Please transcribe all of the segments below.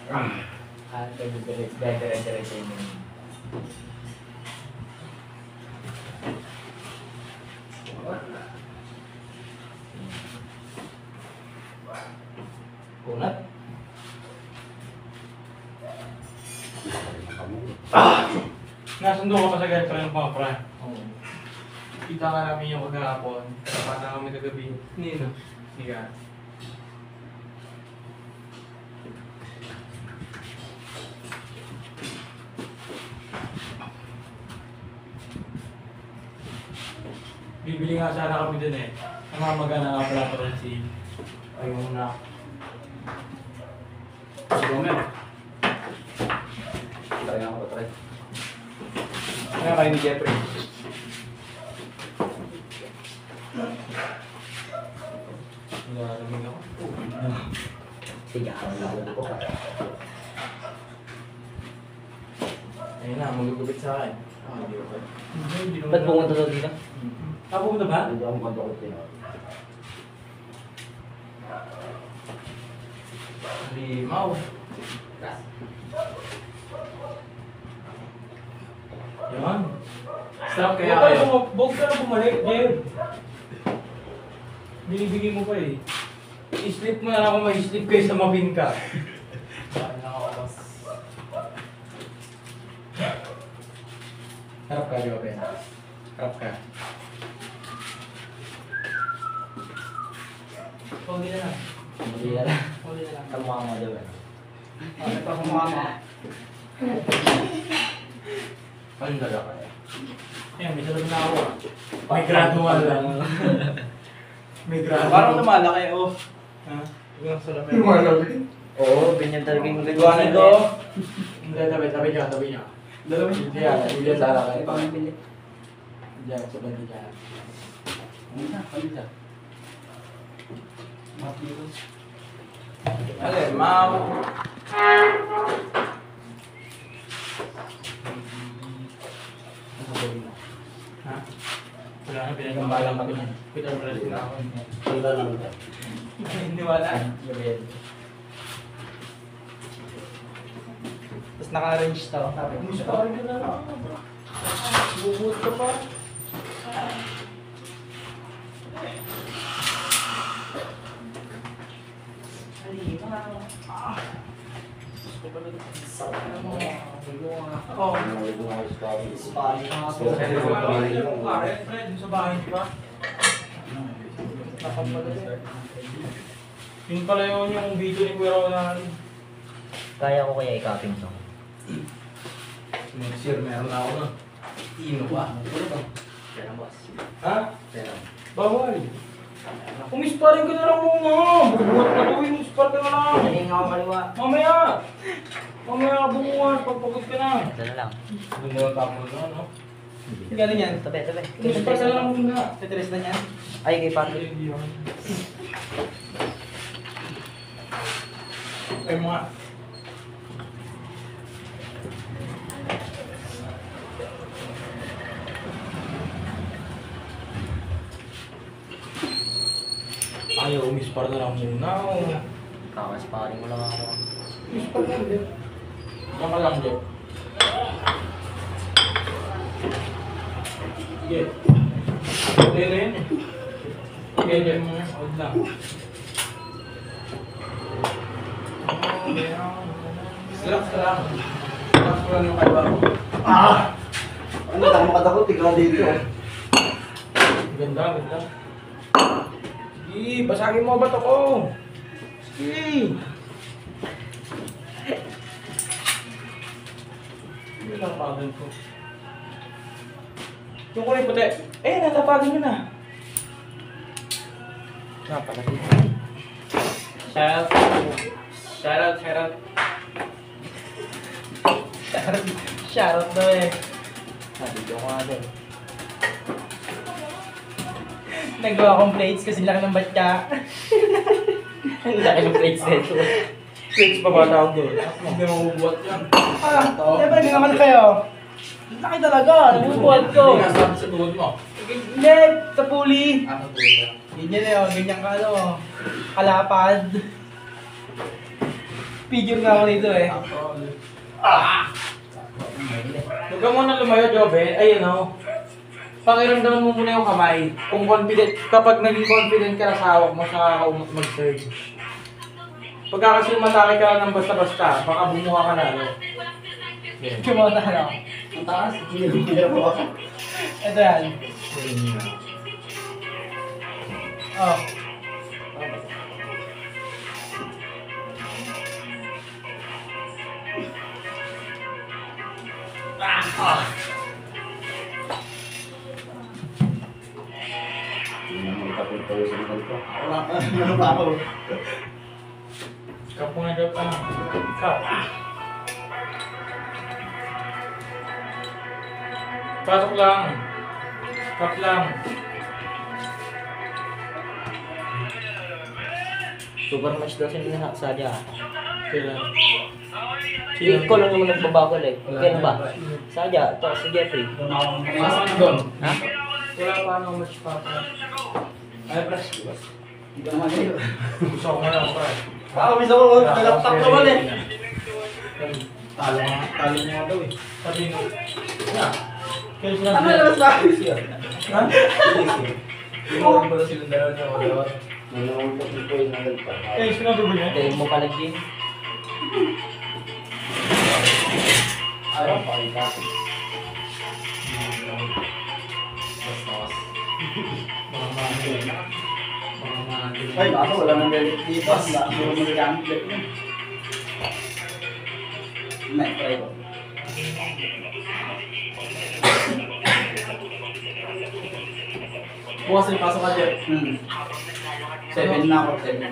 Dire-diretso yun. Kunat. Nasundo ka pa sa girlfriend mo, pre. Oo. Kita ka namin yung kagahapon. Kasama kami kagabi. Nino? Higa. Bibili nga sana kami dun eh. Ang mga magana nga pala pa rin si... Ayun na. Gomer. Try nga ako, try. Kaya kayo ni Jeffrey. Nalalamig ako. Sige, ako lang ko pa. Ayun na, magugupit sa akin. Hindi ko pa. Ba't pumunta daw dito? Pumunta ba? Hindi ako magkakot yun. Limaw. Yan. Stop kaya kayo. Huwag ka na bumalik, Jer. Binibigay mo pa eh. I-slip mo na lang kung may slip kayo sa mabin ka. Bakit nakakapas? Harap ka, Joven. Harap ka. Pwede na lang. Hindi na lang. Pwede na lang. Kamukha mo daw eh. Ano pa kung mama? Ano na ka eh? Ayan, may salamin na ako ah. May gradual lang. May gradual. Parang lumalaki, oh. Ha? Yung salamin. Lumalaki? Oo, ganyan talaga yung Iwanan ko. Hindi, tabi niya, tabi niya. Dalawa. Hindi yan, hindi yan sa akin. Pangipili. Hindi yan, sa bandi niya. Ano na? Ano na? Mapilos. Alin, mau. Ano ba yun? Ha? Wala na, Gambalang kami yan. pinag-press na ako. Iba lang ito. Hindi wala. Gabriel. Tapos naka-arrange to. Gusto ka rin na lang. Bubut ka pa. Oh. Spali. Fred, sa bahay pa. Yun pala yung video ni Kuya Ronan. Kaya ko kaya i-copy ito. Next year, meron na ako na. Ino ba? Pero boss. Ha? Pero. Bawal. Umisparin ka na lang muna. Bubuhat na to, umispar ka na lang. Hindi nga ako kaliwa. Mamaya. Mamaya ka bumuhat, pagpagod ka na. Ito na lang. Bumuhat ako na, no? Gano'n yan. Tabi, tabi. Umispar ka na lang muna. Tetris na yan. Ay, kay Patrick. Ay, mga. Ayaw, umispar na lang muna. Kakasparing mo lang ako. Umispar na lang. Diyan ka lang, Jeff. Sige. Okay na yun. Okay, Jeff. Hold lang. Relax ka lang. Relax ko lang yung kaiba ko. Ano, tama ka ako, tigla dito. Ganda, ganda. Sige, basagin mo ba ito ko? Sige. Hindi lang pagan ko. Yung kulay puti. Eh, natapagin nyo na. Napalaki. Shout out. Shout out, shout out. Shout out daw eh. Nabidyo ko nga din. Nagawa akong plates kasi laki ng batya. Ang laki ng plates nito. Plates pa ba tawag doon? Hindi mabubuhat yan. Siyempre, hindi naman kayo. Laki talaga. Nabubuhat ko. Hindi nasabi sa tuhod mo. Hindi, sa puli. Ano to yun? Ganyan na yun. Ganyan ka ano. Kalapad. Figure nga ako dito eh. Huwag ka muna lumayo, Jobe. Ayun o. Pakiramdaman mo muna yung kamay. Kung confident, kapag naging confident ka na sa hawak mo, saka ka mag-serve. Pagka kasi umatake ka lang ng basta-basta, baka bumuha ka na. Yeah. Kumota na ako. Ang taas. Hindi mo ako. Ito yan. Oh. Hindi na magkapit tayo sa mga ito. Wala pa. Ano pa ako? Kap muna, Job. Kap. Pasok lang. Kap lang. Super match daw sila na Sadya. Kailan? Hindi ko lang naman nagbabakol eh. Kaya ba? Sadya, ito si Jeffrey. Nasaan doon? Ha? Wala pa nang match pa. Ay, press. Hindi ka naman kayo. Gusto ko na, pre. Baka may sabaw. Nalaptap naman eh. Talo nga daw eh. Sabi mo. Yeah. Kaya sila Ano na mas bakit? Ha? Hindi mo rin ba silang dalawa niya o dalawa? Nalaptap ko yung nalaptap. Eh, sinabi ba niya? Kaya mo pala Jim. Ayaw, pakita. Mga mahal. Mga mahal. Ay, baka wala nang galit dito. Baka wala nang gamit dito. May try ko. Bukas ay pasok ka dyan. 7 na ako, 7.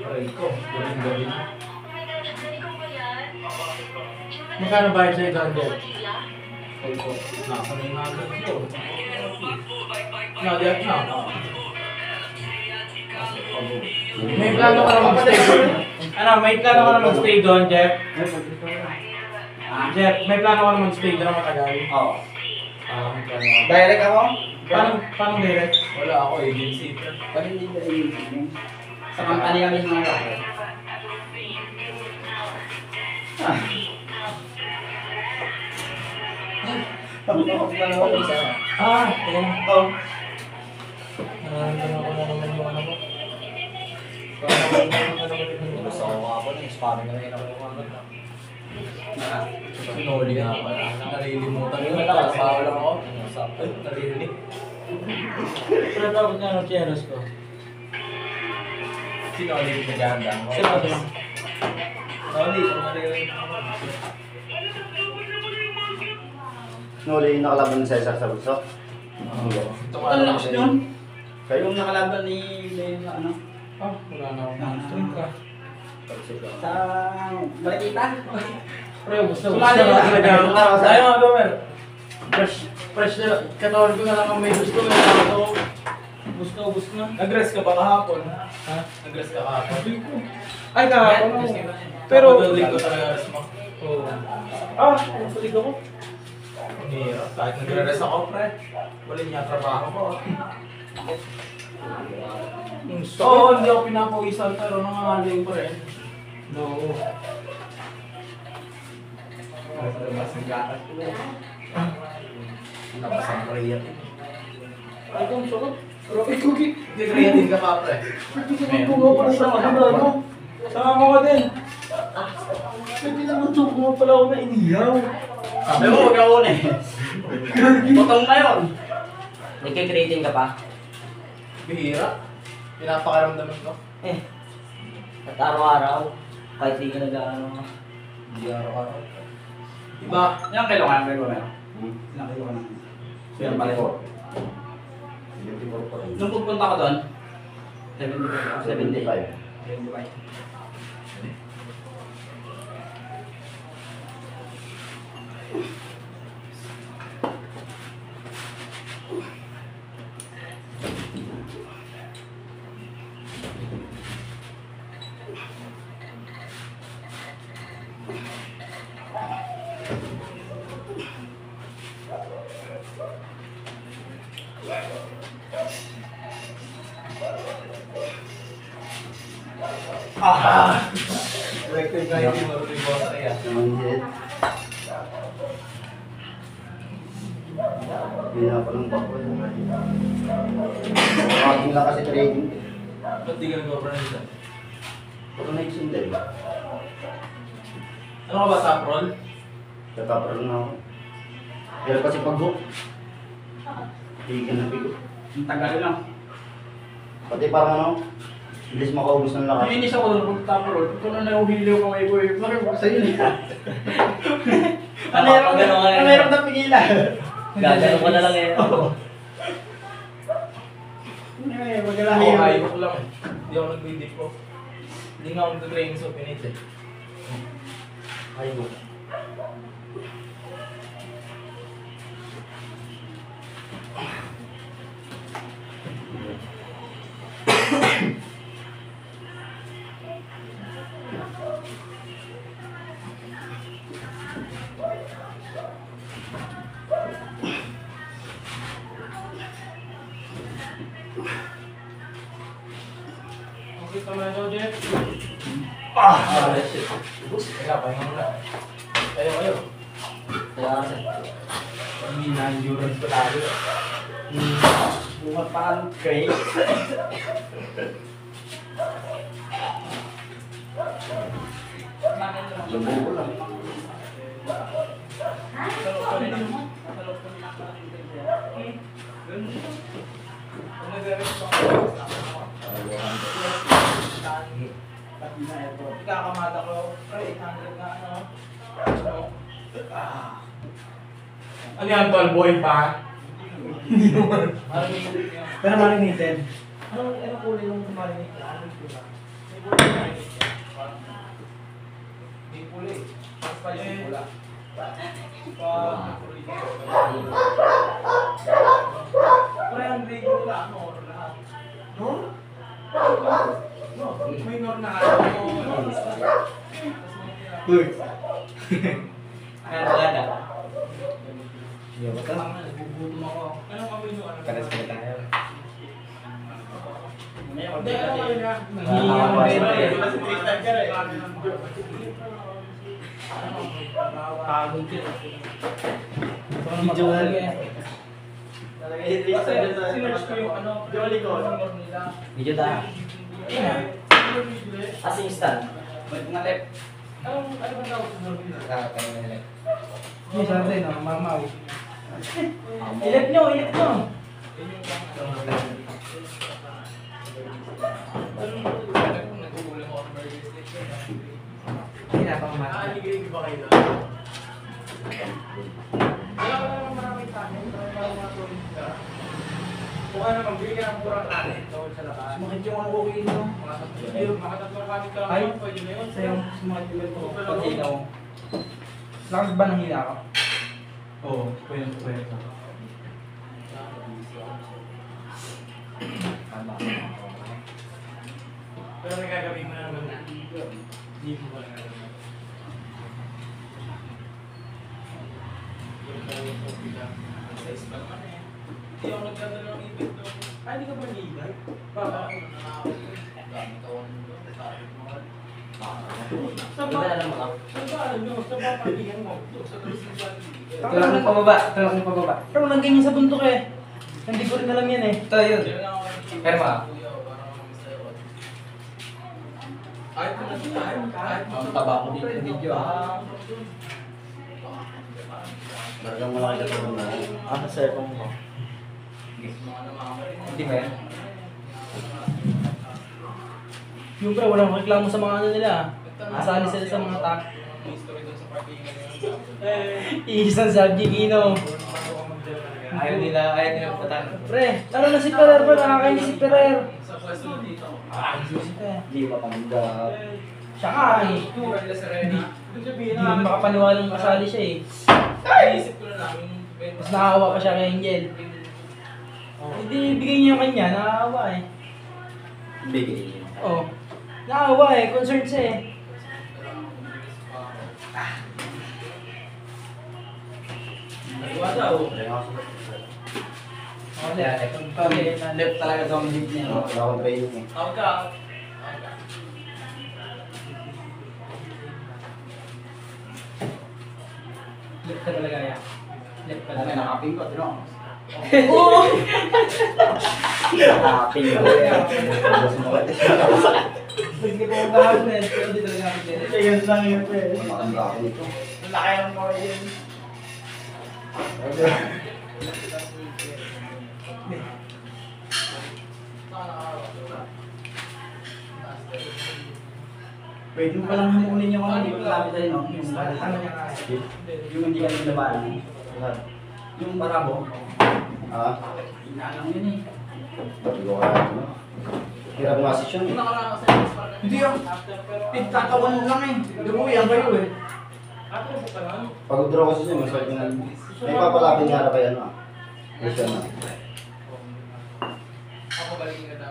Aray ko, galing. Magkano bayad sa'yo doon, Dad? Nasa may mga ganito. Dad, na. May plano ka na mag-stay doon? Ano, may plano ka na mag-stay doon, Jeff? Jeff, may plano ka na mag-stay doon na matagal? Oo. May plano ka. Direct ako? Paano direct? Wala ako, agency. Pag hindi ko yung sa company kami ng mga ako. Ayan. Oh. Nararamdaman ko na naman yung ano ko. Gusto ko nga ako na, sparring na rin ako yung ano. Sinuli nga ako. Narilimutan ko. Nakasawa lang ako. Ay, narili. Pero dapat nga ng cheros ko. Sinuli ko dyan lang. Sino ba ito lang? Sinuli ko narili. Nuli yung nakalaban ni Cesar sa bulso. Ang lakas yun. Kayo yung nakalaban ni ano? Ah, wala na akong stream ka. Sa Marakita? Pre, gusto Sumali ka. talaga. Tayo mga gomer. Fresh na. Katawan ko na lang ang may gusto. Gusto na. Nag-rest ka ba kahapon? Ha? Nag-rest ka kahapon? Sabi ko. Ay, kahapon ako. Pero, Patuloy ko talaga rest mo. oh. Ah, tulig ako. Ang hirap. Kahit nagre-rest ako, pre. Wala niya trabaho ko. Oo, hindi ako pinapawisan pero nangangaling pa rin. No. Nasa labas ng gatas ko. Labas ang creative. Ay, kung sarap. Pero ikugi. Hindi creative ka pa, pre. Ito nga pala sa ano. Sama ka din. Pwede naman ito kung pala ako na iniyaw. Sabi mo, huwag ako na eh. Botong na yun. Nagkikreating ka pa? Bihira. Pinapakaramdaman ko. Eh. At araw-araw, kahit di ka nag-ano. Hindi araw-araw. Diba? Ilang kilo ka na meron? Ilang kilo ka na? Ilang pala ko? Nung pupunta ka doon? 75. 75. Electric na hindi marunong boss kaya. Hindi pa ng bako. Aking lang kasi trading. Ba't di ka nag-overnight dyan? Puro na hindi. Ano ka ba, top roll? Tatapar na ako. Pero kasi pag-book, hindi ka na bigo. Ang tagal lang. Pati parang ano, bilis makaubos ng lakas. Nainis ako doon pag tapos roll. Ito na nahuhiliw ka may boy. Bakit ba sa'yo niya? Meron na pigilan. Gagano ko na lang eh. Ako, hayop ko lang eh. Hindi ako nag-dip ko. Hindi nga ako nag-training sa Pinit eh. Ayun. Okay, tama na daw, Jeff. Shit. Kaya, pahinga mo na. Ayaw. Kaya kasi. Hindi na endurance ko tayo. Bumat pa ang craze. Lubo lang. Kakamata ko, 800 na ano. Ano yan, tol? Boy pa? Pero marinated. Anong kulay nung marinate? Anong kulay? May kulay. Mas pa yung pula. Pre, ang grade nila, ano, lahat. No? No, may nor na ano. Uy. Ano talaga? Nagugutom ako. Anong kami nyo? Pares pa tayo. Hindi, ano kayo na? Nanghihingi ako rin eh. Pagod yun. Video lang eh. Sinerge ko yung ano, Jolly ko, yung nor nila. Video ta. As instant. Ba't nga left? Ano ba tawag sa nor nila? Yung sa atin, mamaw. Ilip nyo. Nakikinig ba kayo? Wala ka naman maraming tanin, parang mga tuloy ka. Kung ano, magbili ka ng murang tanin, tawag sa labas. Sumakit yung ano ko no? Mga tatlong kanin ka Ay, lang, pwede na yun. sa'yo, sumakit yung ko. Pag hinaw. Lakas ba ng hila ko? Oo, pwede. Pero may gagawin mo na naman na. Hindi mo ba na naman. Sa ispa naman eh. Hindi ako nagdadala ng ibig doon. Ay, hindi ka ba nilibay? Baka ako na nakakapit. Gamit ako ng Sa ba? Sa ba? Ano? Sa ba paghingan mo? Sa Christmas Tulak ng pababa. Pero walang ganyan sa bundok eh. Hindi ko rin alam yan eh. Ito yun. Pero ba? Kahit mo na kahit Ang taba ko dito sa video ah. Talagang malaki na ito na. Sa cellphone mo. Hindi ba yan? Yung pre, walang reklamo sa mga ano nila. Asali sila sa mga tag. Isang subject, Ino. Ayaw nila patan. Pre, lalo na si Perer pa, nakakainis si Perer. sa pwesto dito. Hindi pa panggap. Siya nga eh. Hindi mo makapaniwalang kasali siya eh. Naisip ko na namin. Mas nakakawa pa siya kay Angel. Hindi, bigay niya yung kanya, nakakawa eh. Bigay. Oo. Nakakawa eh, concerned siya eh. Nagawa daw. Left talaga sa mga jeep niya. Wala akong training eh. Tawag ka. Ito talaga yan. Left ka Ano lang. nakaping ko, tino? Nakakapin ko. Hindi ko magkahapon eh. Pero di talaga ako din. Ayun lang yun, pre. Matanda ako nito. Ang laki ng mga yun. Pwede mo palang hamunin yung mga hindi ko lapit sa'yo, no? Yung Ano niya nga. yung hindi ka naglabanan. Yung barabo. Ah, Inalang yun eh. pati ko kaya ano. Hirap nga session eh. Hindi ah. Tatawan mo lang eh. Duruyan kayo eh. Pag draw kasi siya, masakit na. May papalapin nga na kaya ano ah. Kasi ano.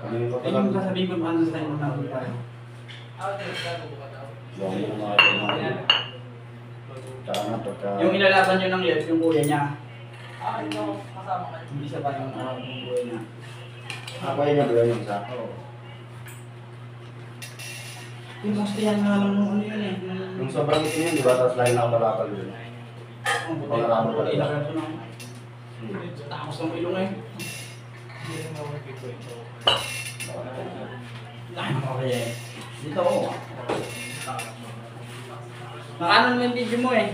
Ano yung Ay, yung papalapin? kasabihin ko paano sa tayo ng pa rin. Yung mga kailangan. Tsaka na pagka... Yung ilalaban nyo ng left, yung kuya niya. Hindi siya pa yung kuya niya. Kaya niya ba yung isa? Pinustihan nga lang nung ano yun eh. Yung sobrang itim yun, di ba? Tapos lagi nakabalakal yun. Ang buti ang buti ilagan ko ng takos ng ilong eh. Okay. Dito ako. Nakanon mo yung video mo eh.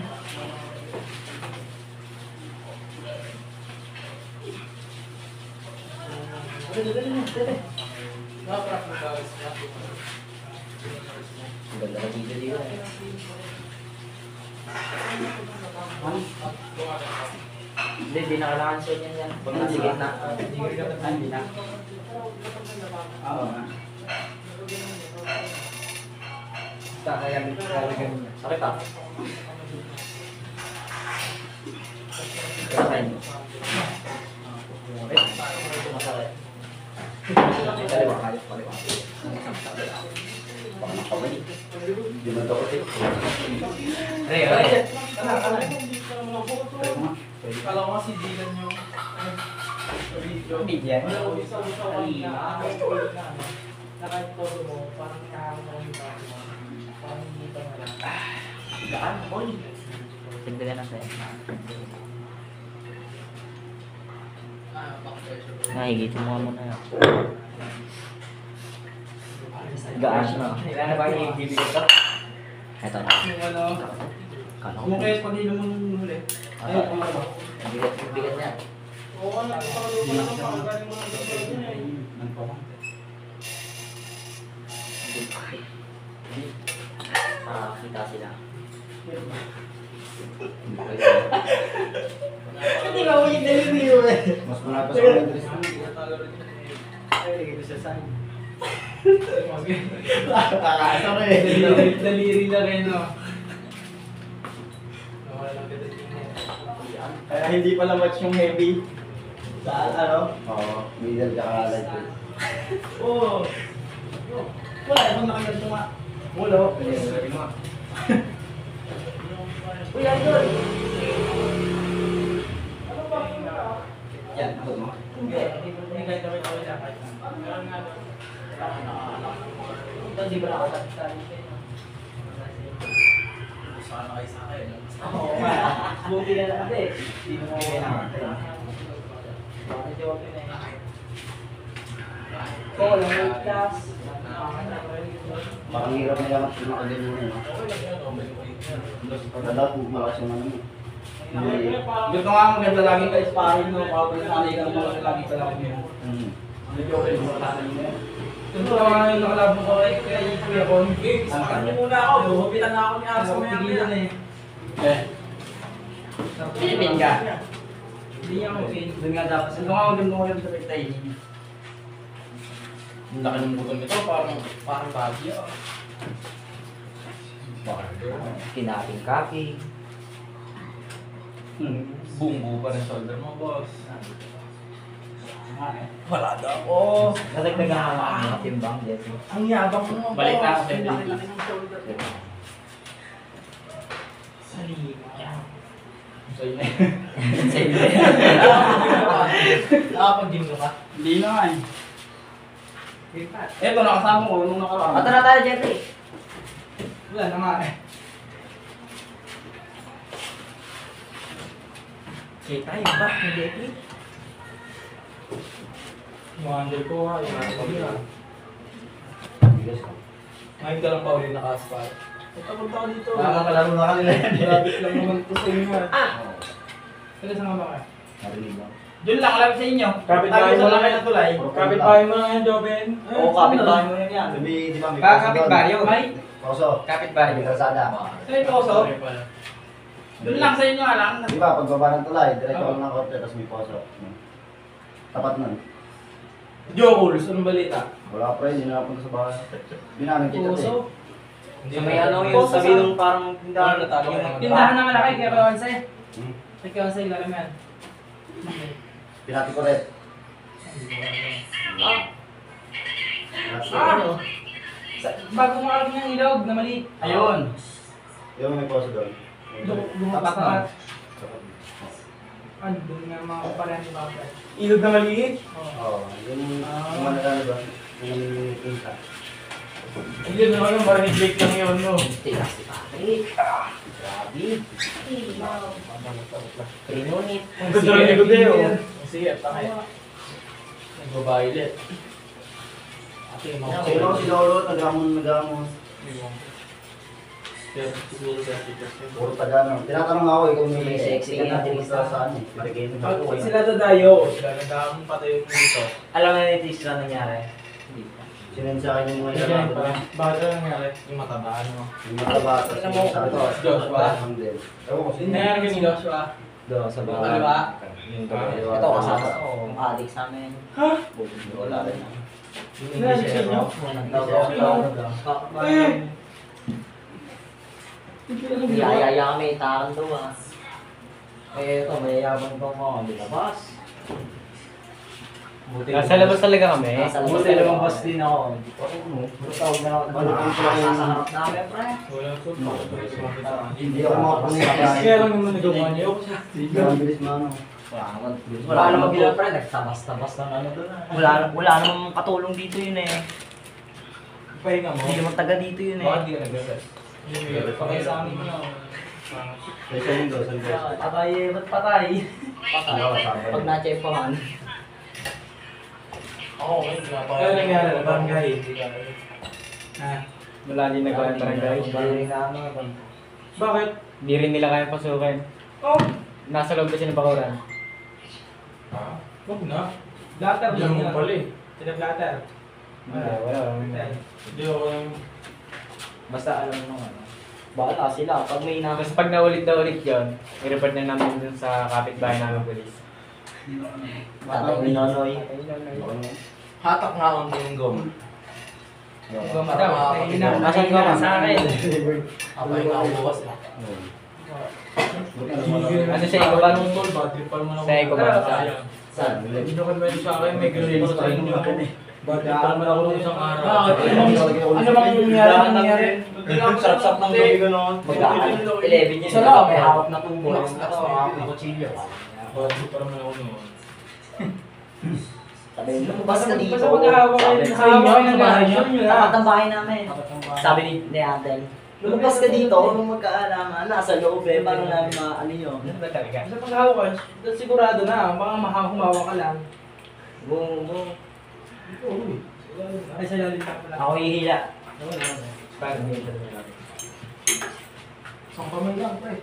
Ganda na dito dito. Hindi na kailangan sa inyo yan. Pag nasa gitna. Hindi na. Oo nga. Kakayanin niya. Sakit ah. Kakain. Masakit. Kaliwa, kaliwa. Baka nakabali. Hindi man daw kasi. Ay, ay. Kala ko nga si Dylan yung Bigyan. kahit todo mo, parang nakakita mo yung tao mo. Parang hindi pa na lang. Gaan, boy. Tignan na sa'yo. Nahigit mo muna yan. Gaan na. Kailangan ba yung bibigyan ka? Ito na. Yung ano, Kala ko. kung kaya pag hilo mo nung huli. Ayun, kung ano. Bigat niya. Oo, nakakalo ko na lang. Galing mo lang. Kita sila. Hindi ka mo yung delivery mo eh. Mas malakas ako ng dress mo. Ay, ito siya saan. Nakakasar eh. Daliri na rin, no? Nawala lang kita yung Kaya hindi pala match yung heavy. Sa ano? Oo, middle tsaka light weight. Oo. Wala, ibang nakaganto nga. Wala. Delivery mo. Uy, Idol! Yan, ako mo. Hindi kahit kami kami na kahit na. Hindi ba nakakasali kayo? sana kayo sa akin. Oo, buti na lang kasi. Hindi mo kailangan. Medyo okay na yun. Oo, lang yung class. Parang hirap na lang at pinakagin mo yun. Pagkala, bumakas yung ano mo. Hindi. Gusto nga maganda lagi ka sparring mo. Kapag nasanay ka naman lagi ka lang yun. Medyo okay mo nasanay mo. Ito lang yung nakalabong ko kay Kuya Bon. Samahan niyo muna ako. Buhupitan na ako ni Aso maya Tigilan maya. eh. Eh. Pilipin ka. Hindi niya okay. Doon nga dapat. Ito nga maganda ko yung sa training. Ang laki ng butong nito, parang bagyo. Kinaping kapi. Bumbu pa rin shoulder mo, boss. Wala daw. Oh, Nadagdagan ka ng timbang, Jesse. ang yabang mo, boss. Balik na ako sa Ang video. laki-laki ng shoulder mo. So yun. Nakapag-gym ka? Hindi na nga eh. Eto, nakasama ko nung nakaraan. Ato na tayo, Jeffrey. Wala na nga eh. Kita yung back ni Jeffrey. Yung handle ko ha, yung handle ko ha. Bigas ko. Ngayon ka lang pa ulit naka-asphalt. Punta ka dito. Nakakalaro na kanila yan. Malapit lang naman ito sa inyo ha. Ah! Kaya saan ka ba kayo? Narinig lang. Doon lang, alam sa inyo. Kapit Tabi bahay sa mo lang lakay yan. ng tulay. Kapit bahay mo lang yan, Joven. Oo, kapit-bahay mo yan. Sabi, di ba, may Kakapit baryo. May Poso. kapit May baryo. kalsada. Sa ito, so. Doon lang sa inyo, alam. Di ba, pagbaba ng tulay, diretso ako ng korte, tapos may poso. Tapat nun. Jokuls, anong balita? Wala pa rin, hindi na napunta sa bahay. Hindi namin kita Puso. eh. Sa may ano yung sabi nung parang tindahan. Tindahan na malaki, kaya kawan sa'yo. Hmm? Kaya kawan sa'yo, lalim yan. Pinati ko rin. Ah! Bago mo yung ilog na mali. Ayun. Yung may poso doon. Lumapat na. Ano, doon nga mga kapalayan ni Papa. Ilog na maliit. Oo, yung managano doon. Yung pinta. Ayun naman yung marinig break lang yun, no? Tigas si Patrick. Grabe. Pinunit. Ang ganda rin likod eh, oh. Sige, tangay. Nagbabaylet. Ate, mga Sino si Lolo, nagamon. Pero siguro sa tikas yun. Puro Tagano. Tinatanong ako eh kung may Sexy ka na, pumunta saan eh. Marikino. Sila dadayo. Sila nagkakamong patay yung dito. Alam na ni Tis na nangyari. Hindi pa. Sinend sa akin yung mga Kaya ilan pa. Bakit ano nangyari? Yung matabaan mo. Yung mga bata. Alam mo, Joshua. Ewan ko sino. Nangyari kanina. Doon sa Yung kaliwa. Yung Ito kasama ko. Ang adik sa amin. Ha? Wala rin. Nangyari sa inyo? Yaya kami, itakan daw ah. Eh ito, mayayabang daw mo. Dilabas. Nasa labas talaga kami. Nasa labas Buti talaga lumabas kami. din ako. Tawag na ako. Nasa harap namin, pre. Walang food. Hindi ako makapunta. Kaya lang naman nagawa niyo. Ang bilis mano. Wala namang gila, pre. Nagtabas-tabas ng ano doon ah. Wala namang katulong dito yun eh. Pahinga mo. Hindi naman taga dito yun Bakit eh. di ka nag-rest? Pakaya sa amin ko na. Sa mundo, sa mundo. Patay eh, ba't patay? Pag na-chepahan. Oo, kaya nangyari na barangay. Ha? Wala din nagawa ng barangay. Hindi na ano. Bakit? Hindi rin nila kaya pasukin. Oh! Nasa loob kasi ng bakuran. Huwag na. Blatter Diyan lang mo yan. pala eh. Sila blatter. Wala. Hindi ako yung... Basta alam mo ano. Bahala sila. Pag may na... Tapos pag naulit yun, i-report na namin dun sa kapitbahay namin police. Tatay ni Nonoy. Hatak nga akong tinggom. Nasaan ka man? Sa akin. Apay nga ako bukas eh. Ano sa ikaw ba? Tol, bad trip pa naman ako. Sa ikaw ba? Sayang. Saan? Hindi nyo kanwento sa akin, may grade sa inyo ako. Bad trip pa naman ako nung isang araw. Ano bang nangyari? Sarap-sarap ng gabi ko noon. Magkaan. 11 yun. Sa loob. May hawak na tubo. Max na to, Hawak na kutsilyo. Bad trip pa naman ako noon. Sabi, lumabas ka dito. Basta maghahawak kayo sa inyo, yung bahay niyo. Tapat ang bahay namin. Sabi ni Adel, lumabas ka dito, kung magkaalaman, nasa loob eh, paano namin ano yun? Basta paghahawak ka, sigurado na, baka humawa ka lang. Boom, boom. Ay, sa lalim ka pala. Ako hihila. Isang kamay lang, pre.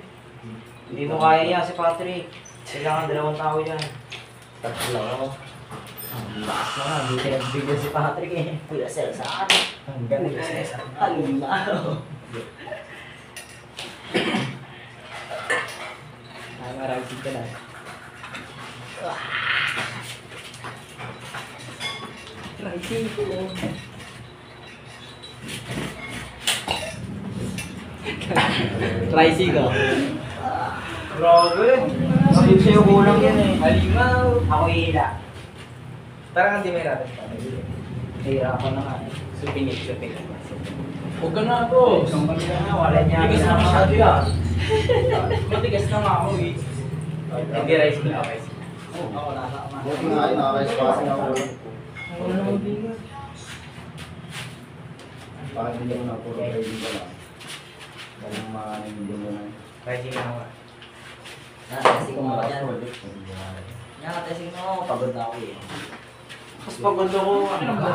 Hindi mo kaya yan si Patrick. Kailangan 2 tao yan. Tatlo. Ang lakas na nga, hindi kayo nagbigyan si Patrick eh. Kuya Sel sa akin. Ang galing eh. Ang laro. Nakakaragsig ka na. Rising ko. Rising ka. Grabe. Kasi sa'yo kulang yan eh. Halimaw. Ako hihila. Parang hindi may rapat pa. Hihirapan na nga eh. Supingit. Huwag ka na to. Wala niya. Tigas na masyado yan. Matigas na nga ako eh. Hindi rice ko. Okay. Ako nasa ama. Buti nga yun, nakaka-spasing ako. Wala namang bigat. Bakit hindi mo na puro trading ka lang? Walang hindi mo na. Rising ka naman. Kasi kung mga yan. Yan, testing mo. Pagod na ako eh. Mas pagod ako. Ano ba?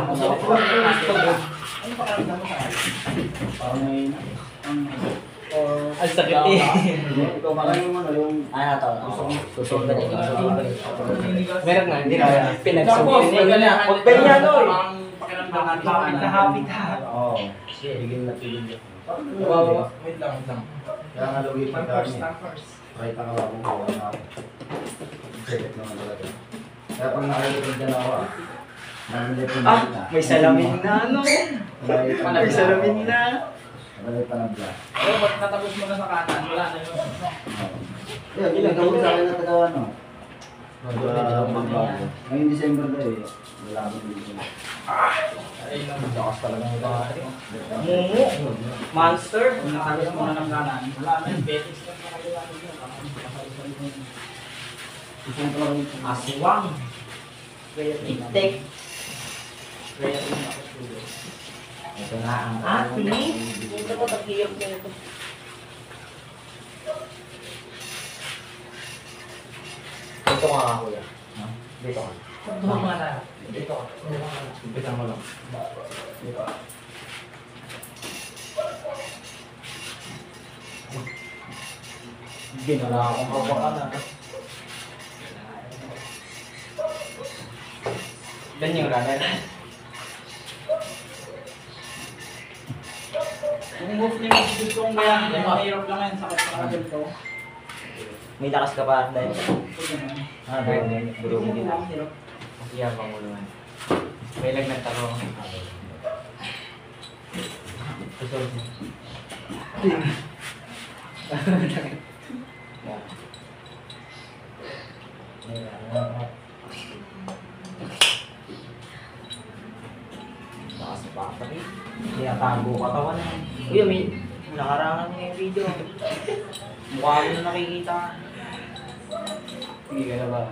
Parang may Ang sakit eh. ikaw parang yung ano yung Ano to? Susunod na ito. Meron nga, hindi na Tapos, pinagsumpin. ganyan. Huwag ba yan, oy? Ang pakiramdaman na Hapit ha. Oo. Sige, bigyan na tigil. Wait lang. Kaya nga lugi pag First kami. time first. Right ang ako ko na. Check naman talaga. Kaya pag nakalimutan ka na ako nandito na. May salamin na ano. May salamin na. Nalay pa na bla. Pero pag natapos mo na sa kanan, wala na yun. Yeah, ginagawa sa akin na tagawa no. Magbago. Ngayong December na eh. Wala akong dito. Ayun lang. Lakas talaga ng mga. Mumu. Monster. Kung natapos mo na ng kanan, wala na yun. Betis lang na kaliwanag yun. Gusto ko talaga yung Aswang. Itik. Ito na ang Ito ko takiyok na ito. Dito ka nga kuya. Dito ka. Dito ka. Umpisan mo lang. Ginala akong kabakan na. Yan yung runner. Yung move ni Miss gusto kong bayan, mahirap lang yan. Sakit sa kagad ko. May lakas ka pa dahil. Ah, dahil. Bro, Hindi hindi na na. hirap. Yan panguluan. May lang nagtaro. Susunod mo. Lakas pa pa rin. Tinatago katawan na. Kuya, may nakarangan mo yung video. Mukha mo na nakikita. Hindi ka na ba?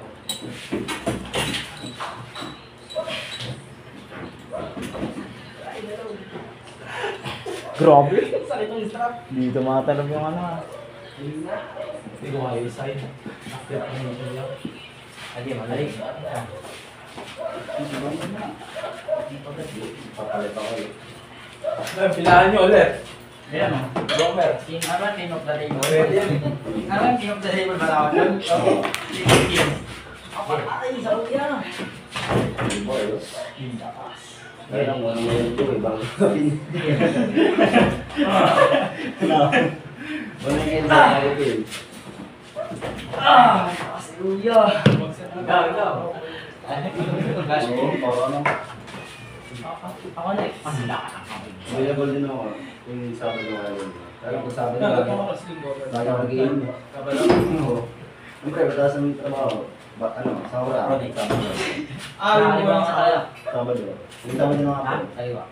Grabe. Sakit ng strap. Dito matalab yung ano ah. Hindi ko kayo side. After ang ito lang. Adi, madali. papalit ako eh. Pilahan nyo ulit. Ayan o. Gomer. Ano ang king of the table? Pwede yan. Ano ang king of the table ba tawag yun? Ako ay, sa uya. Boys. Kaya lang wala mo yung ito eh. Bago sabihin. Wala yung ito eh. Kasi uya. Ikaw, ikaw. Oo, para ano. Ako next. Available din ako. Yung Sabado na ngayon. Pero kung Sabado na Nagkakama ngayon, kasi yung Gomer. lagi ako nag-iim. Kabalo. Oo. Siyempre, mataas ang trabaho. Sa wala. Yung mga kaya. Sabado. Yung Sabado na ako. Kaliwa.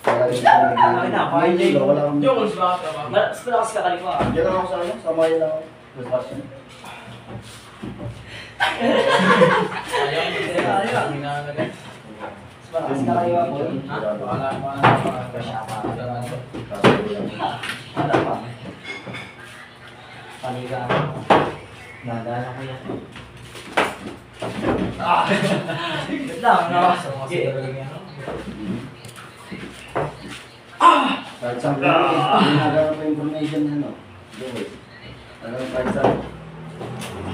Kaya rin ako nag-iim. Ay, na, Wala akong... Jokes ba? Trabaho. Mas malakas ka kaliwa. Diyan lang ako sa ano, sa Maya lang ako. Construction. Ayaw. Hinahanagan. Mas malakas ka kaliwa po. Wala. Ano pa? Paniga. Nagana ko yan. Wait lang, no? Kahit saan ko lang, ginagawa ko information na ano. Doon. Ano, kahit saan.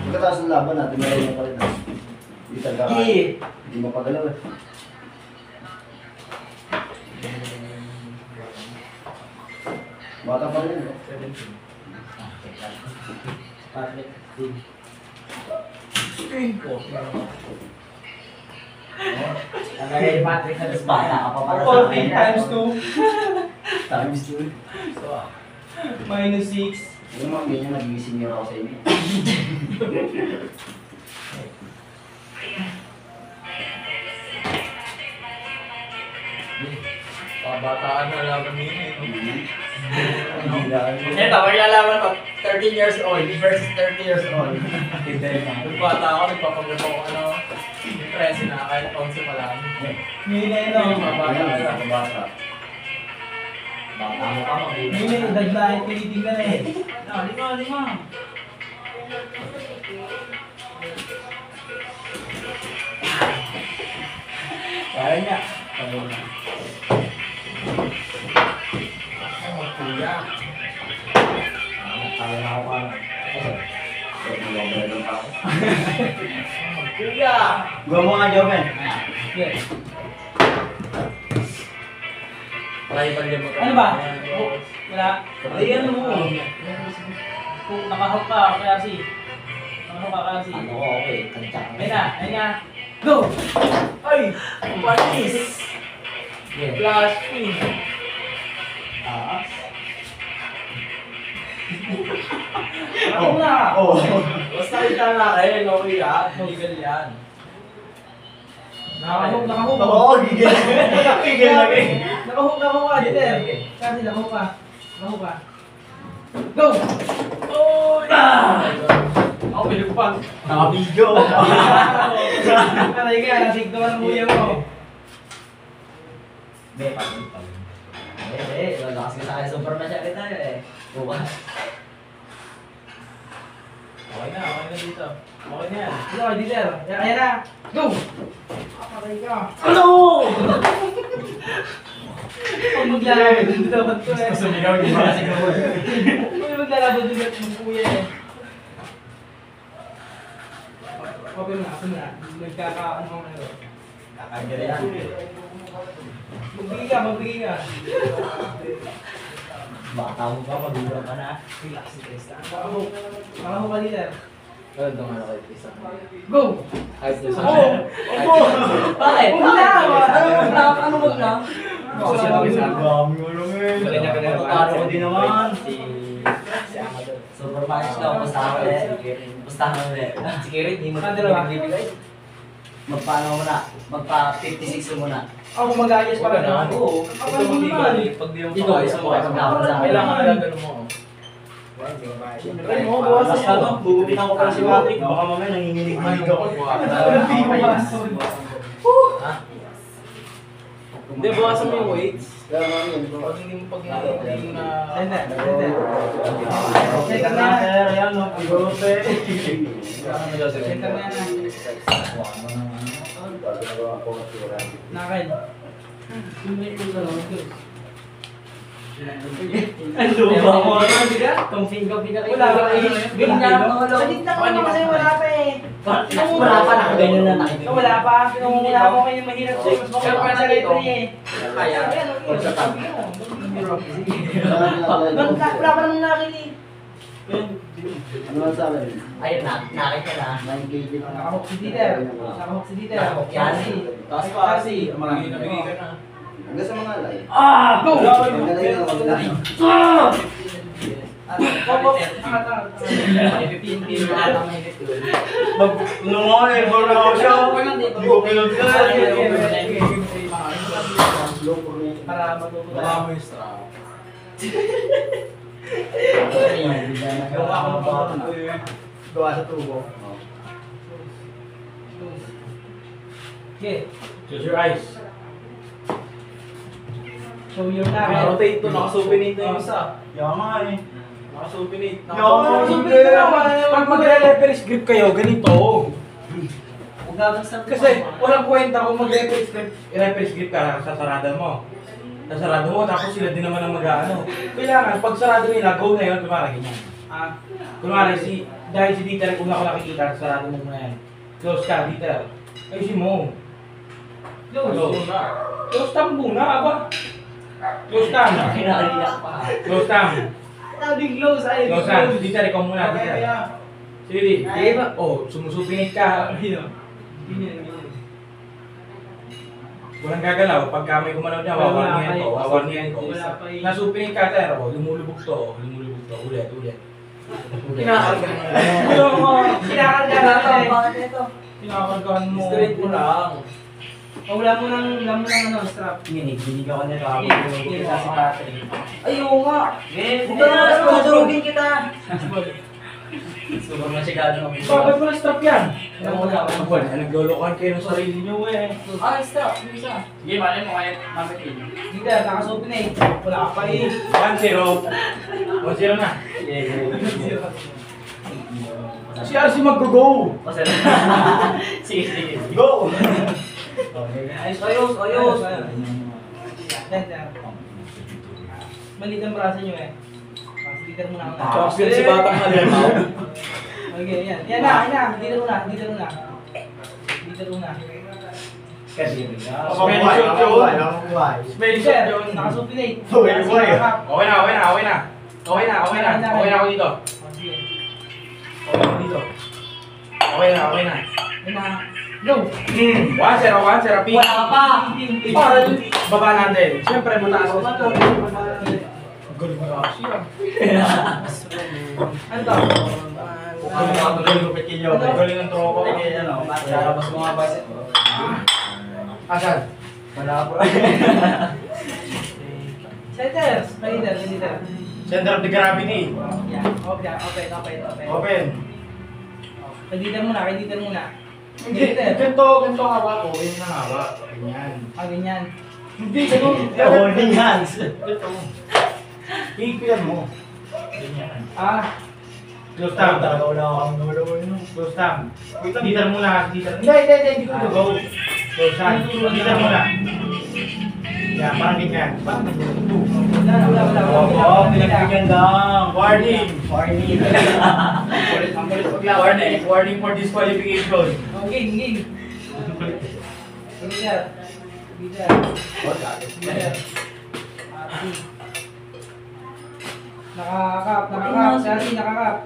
Pagkatapos ng laban natin, meron yung palitan. Hindi talaga kaya. Hindi mapagalaw eh. Bata pa rin eh. Patrick. Ang gagawin Patrick na mas bata ka pa para sa 14 times 2. Times 2. Minus 6. Ano mga ganyan, nag-iising ako sa inyo. Pabataan na laban nila eh. Ito, maglalaman pag 13 years old versus 30 years old. Nung bata ako, nagpapagod ako ano. Yung 13 na, kahit 11 pa lang. May na yun Yung o. mabata Ayan, na. ako bata. Bata mo pa, May mabuti. na edad na pilitin ka na eh. Lima. Kaya niya. Kuya. Kaya na ako pa. Kuya. Gawa mo nga, Joven. Yes. Rival niya mo. Ano ba? Wala. Ayan mo. Kung nakahawk ka, kaya si. Nakahawk ka kasi. Ano, okay. Kantsa. Ayun na, ayun na. Go! Ay! Panis! Yeah. Flash pin. Ako na! Oo. Basta kita na kayo, okay yan. Legal yan. Nakahawk, nakahawk. Oo, gigil. Gigil lagi. Nakahawk ka, dito. Kasi nakahawk ka. Nakahawk ka. Go! Oh! Ako pinagpang. Naka-video. Aray ka, nasigto ka ng kuya mo. May pagod. Lalakas ka sa akin. Superman siya kita eh. Bukas. Okay na dito. Okay na yan. Go, dito. Ayan na. Go! Aray ka. Ano? Pag maglalaban dito dapat ko eh. Sumigaw, di ba kasi gawin? Pag maglalaban dito ng kuya eh. Okay na, ako na. Nagkakaano ko na ito. Kakagala yan. Magbigay ka, magbigay ka. Baka mo ka, magulang ka na. Relax, relax lang. Ako ka dito. Pero doon ano kayo isa. Go! Kahit doon sa... Bakit? Ano mo na? Dami mo lang eh. Taro ko din naman. Si Amador. Superman siya. Pustahan ko ulit. Pustahan ko ulit. Si Kirit, hindi mo Ang dalawa. bibigay. Magpaano muna? Magpa-56 muna. Ako mag-ayos pa Huwag ka rin. na. Oo. Huwag ka magbibigay. Pag di mo Ikaw, pa isa mo kayo paglaban sa akin. Kailangan nalagano mo. Ay, mo, bawas Basta to, bubupitan ko pala si Patrick. Baka mamaya nanginginig-ginig ako. Hindi, bawasan mo yung weights. Kaya nga yun. Pag hindi mo hindi na... Center, center. Center na. Ayan, no. Pag-upe. Center na yan. Nakal. Sumay ko sa loob. Ang lupa mo. Kung finger kayo. Wala pa eh. Ganyan ang Sa gitna ko naman kasi wala pa eh. Wala pa, nakaganyan na nakikita. Wala pa. Nung wala ako kayo mahirap sa'yo. Mas Pero makapag pa sa na dito. libre eh. Kaya. Wala pa namang nakili. Ano lang sa akin? Ayun na, nakita na. 9 kg na. Nakahok si Dieter. Nakahok si Dieter. Nakahok yan. Tapos pa kasi, marami na bigay ka na. Hanggang sa mga alay. Go! Hanggang na magaling. Ano nga eh, baro ako siya. Bukilod ka. Para matuto Baka tayo. mo yung straw. Gawa ko ng pangalan. Gawa sa tubo. Okay. Close your eyes. Show your knuckle. Naka-rotate to, nakasupinate na yung isa. Kaya nga eh. Nakasupinate. Pag magre-referee script kayo, ganito. Kasi walang kwenta kung mag-referee script ka, sasarada mo. Sasarado mo, tapos sila din naman ang mag-ano. Kailangan, pag sarado nila, go na yun, kumara ganyan. Kunwari, dahil si Dieter, una ko nakikita, sarado mo muna yan. Close ka, Dieter. Ayusin mo. Close. Close time muna, aba. Close time. Kinakaliyak pa. Close time. Sabing close ay. Close time. Dieter, ikaw muna, Dieter. Sige, di. Ay, ba? Oh, sumusupinit ka. Ganyan, ganyan. Walang gagalaw. Pagka may gumalaw niya, wawarnihan ko. Wawarnihan ko. Wala pa eh. Nasupinit ka, Ter. Oh, lumulubog to. Oh, lumulubog to. Ulit, ulit. Kinakarga mo. Kinakarga natin. Bakit ito? Pinakargahan mo. Straight mo lang. Wala mo nang ano, strap. Ginig ako nito. Kita si Patrick. Ayaw nga. Huwag na, sponsorogin kita. Superman siya gano'n ako. Bakit mo na-stop yan? Ano wala ako. Naglolokohan kayo ng sarili niyo eh. Stop. Yung isa. Sige, malay mo kaya mamitin. Dito, nakasupin eh. Wala pa eh. 1-0. 1-0 na. Si RC mag-go! Sige, sige. Go! Ayos, ayos, ayos. Maliit ang braso nyo eh. Speaker muna ako. Champion si Batang Halimaw. Okay, yan. Yan na, yan na. Dito muna, dito muna. Dito muna. Smelly shot yun. Smelly shot Sir, yun. nakasupinate. Okay na. Okay na, okay na, okay na. Okay na, okay na. Okay na ako dito. Sige. Okay na ako dito. Okay na, okay na. Yan na. Go! 1-0, 1-0, pick. Wala pa. Para baba natin. Siyempre, mataas na ito. Galing mo kasi ah. Ano to? Galing ng tropa ko. Lalabas mo nga bicep mo. Asan? Wala po. Setters! Leader, leader. Center of the gravity. Yan. Open, open, open, open. Open. Leader muna, leader muna. Hindi, ganito hawak ko. Yun na hawak. Ganyan. Ah, ganyan. Hindi, ganun. Holding hands. Ito. Higpilan mo. Ganyan. Ah, Close time. Close time. Dito muna. Hindi ko go. Close time. Dito muna. Yan, parang ganyan. wala. Pinagbigyan lang. Warning. Warning. Warning. Warning for disqualification. Oh, game, game. Leader. Leader. Leader. Nakakap, nakakap. Sari, nakakap.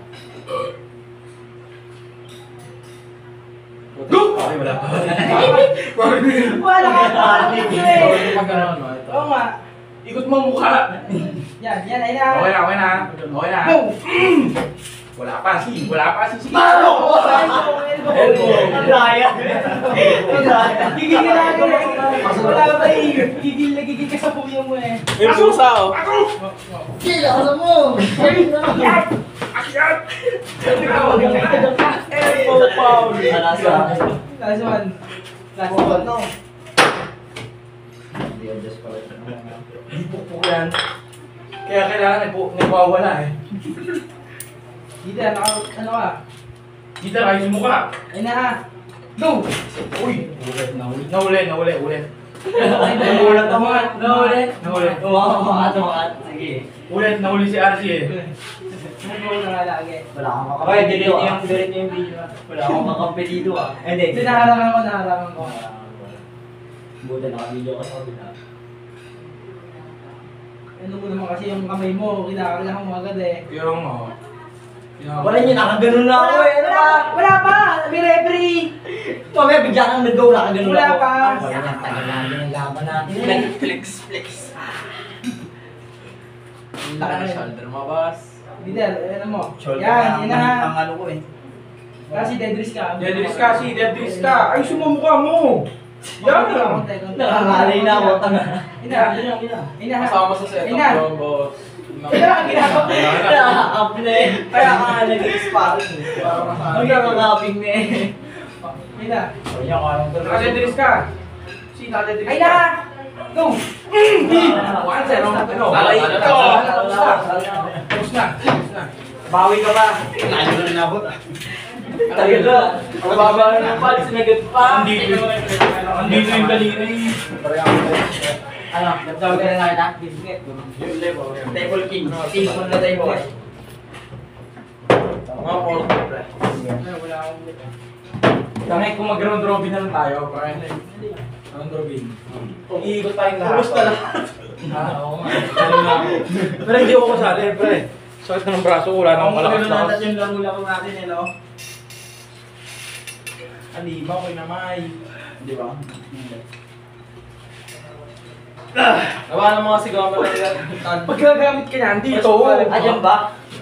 Go! Okay, wala pa. Wala ka pa. Oo nga. Ikot mo mukha. Yan, yan, ay na. Okay na, okay na. Okay na. Go! Wala pa, si. Wala pa, si. Elbow! Ang laya. Gigil ka na ako eh. Wala ba eh. Gigil na gigil ka sa puyo mo eh. May susa oh. Kailangan mo! Akyat! Elbow foul. Last one. Last one. Last Oh, one. no. Ipukpuk yan. Kaya kailangan nagwawala eh. Dito, ano ka? Dito, ayos mo ka. Ay na ha. Go! Uy! Nahuli. Ulit. Nagulat ako. Nahuli. Tumakat. Sige. Ulit, nahuli si RC eh. Mag-go na nga lagi. Wala akong kakampi. Okay, delete niyo yung video. Wala akong kakampi dito ah. Hindi. Hindi, naharangan ko. Buti naka-video ka sa kabila. Ano mo naman kasi yung kamay mo, kinakailangan mo agad eh. Yung Wala niyo, nakaganon na ako eh. Ano ba? Wala pa! May referee! Mamaya bigla kang nag-go, nakaganon Wala ako. pa. Wala yan, tagal natin ang laban natin. Flex. Laki ng shoulder mo, boss. Leader, ano mo? Yan, yan na ha. Ang ano ko eh. Kasi dead risk ka. Dedris ka. Ay, sumamukha mo. Yan. Nakakalay na ako, tanga. Ina. Ina ha. Kasama sa setup Ina. yun, boss. Ina ang ginagawa. Nakaka-up na eh. Kaya ka nga nag-sparring eh. Magkakakaping na eh. Ina. Nakadedris ka. Si nakadedris Ay na! Go! Tapos na. Bawi ka ba? Layo na inabot ah. Tagal na. Ang baba na pa, sinagot pa. Andito yung daliri. Ano, nagtawag ka na nga ita? Table king. King on the table. Mga porto, pre. Wala akong Kami kung mag-round robin na lang tayo. Round robin. Iikot tayong lahat. Ubus na lahat. Oo nga. Pero hindi ako kasali, pre. Sakit na ng braso ko, wala na akong malakas-lakas. yung laro-laro natin eh, no? Alibaw kay namay. Di ba? Gawa ng mga sigaw mo lang yan. Pag ginagamit ka niyan, dito. Ayan ba?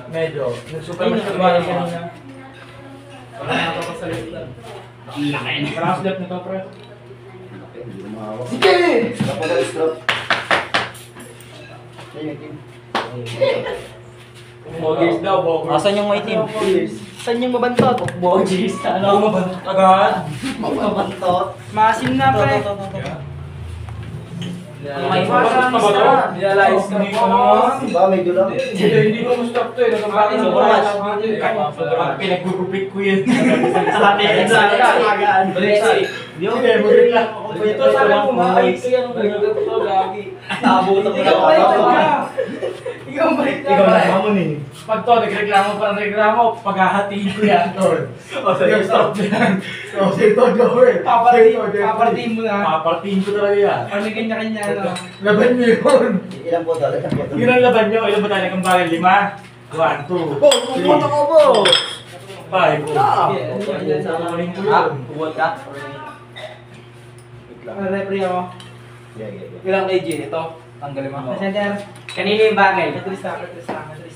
Medyo. Nag-super Ay, match ka nagsubalan ba kanina. Wala na ako sa litan. Parang slap nito, pre. Hindi ko mahawak. Sige! Dapat ang stroke. Bogers daw, bogers. Asan yung maitim? Saan yung mabantot? Bogis. Ano? Agad. Mabantot. Masim na pre. May Mabas na ba to? Realize ka Hindi ko naman. Ba, medyo lang. Hindi ko stop to eh. Nagpapalin Sobrang ko match. Sobrang pinaggugupit ko yun. Sabi, Sige, magreklamo ako. Ito sabi mo, mahait ko yan. Ito, lagi. Nabutan mo Ikaw na balik ako. ka. Ikaw balik ka. Ikaw na mamon eh. Pag to, nagreklamo pa ng reklamo, paghahatiin ko yan, tol. O, sige, stop yan. O, sige, to, gawin. Paparating mo na. Papartiin ko talaga yan. Ano kanya-kanya, no? Laban niyo yun. Ilan po talaga? Yun ang laban nyo. Ilan ba tayo ng bagay? 5? 1, 2, Oh, pupunta ko po. 5. Uwot ka? Referee ako. Ilang kg ito? Tanggalin mo. Center. Kanino yung bagay? Tristan.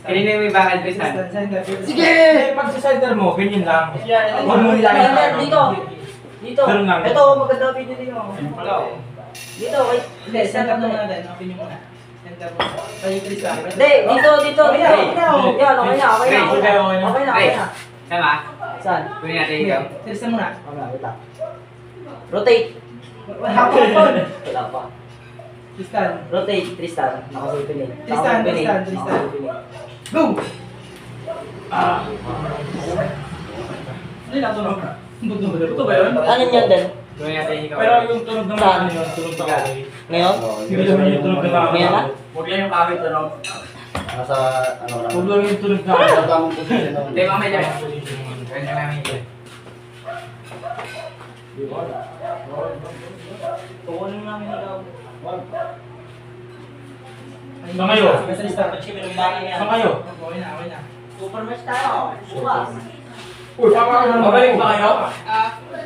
Kanino yung bagay, Tristan? Center. Sige! Pag sa center mo, ganyan lang. Huwag mo ilangin Center, sa dito. Dito. Ganun lang. Ito, maganda video dito. Dito, wait. Hindi, center mo na din. Opinion mo na. Center mo. Tayo Tristan. Hindi, dito. Okay na, okay na. Yan, okay na. Okay na. Okay, okay na. Okay na, okay na. Tama? Saan? Kunin natin ikaw. Tristan mo na. Wait lang. Rotate. Wala pa. Tristan. Rotate, Tristan. Nakasulpilin. Tristan. Go! Ano yung natunog? Buto ba yun? Ano yan din? Kunin natin ikaw. Pero yung tunog ng Saan? ano yun, tunog ng kakay. Ngayon? Hindi naman yung tunog ng kakay. Ngayon na? Huwag lang yung kakit, ano? Nasa, ano lang. Huwag lang yung tunog ng Nasa kakay. tamang posisyon naman. Hindi, mamaya dyan. Kunin ka namin ito. Kukunin namin ikaw. Saan kayo? Tristan. Saan kayo? Okay na, okay na. Super match tayo. Bukas. Uy, Babalik ba kayo?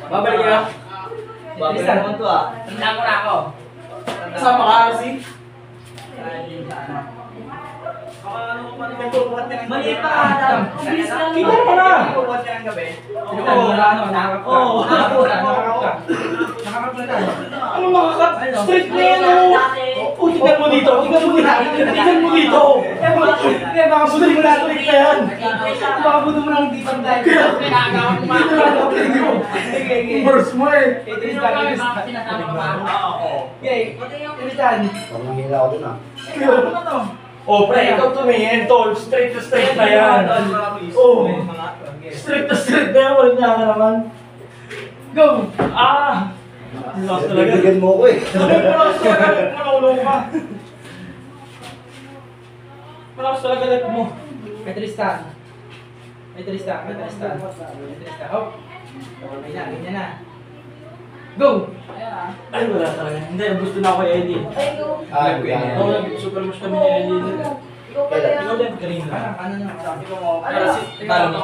Babalik kayo? Tristan. naman to ah. Tandaan ko na ako. Kasama ka kasi. Mali pa Adam. Bilis lang Kita mo na! Ipupuhat ka ng gabi. Tristan, wala ano, nakakap ka. Oo. Nakakap ka. Nakakap ka. Ano mga kat? Straight na yan oh! Oh, tignan mo dito! Tignan mo dito! Tignan mo dito! Eh, baka buto mo na tulik na yan. Baka buto mo na ang dipang dahil. Pinakagawa ko ma. Burst mo eh. Eh, Tristan, Tristan. Pinasama ko ma. Oo. Okay, Tristan. Parang nahihila ako dun ah. Ano ba to? Oh, pre, ikaw tumingin, tol. Straight na yan. Oh, straight na yan. Walang niya ka naman. Go! Ah! Lakas talaga. Bibigyan mo ko eh. Malakas talaga. Manulong ka. Malakas talaga left mo. Kay Tristan. Kay Tristan. Hop. Okay na, ganyan na. Go! Ay, wala talaga. Hindi, gusto na ako kay Eddie. Ah, yan. Oo, super much kami ni Eddie. Ikaw din, kanina. Ano na? Sabi ko mo. Para si, talo mo.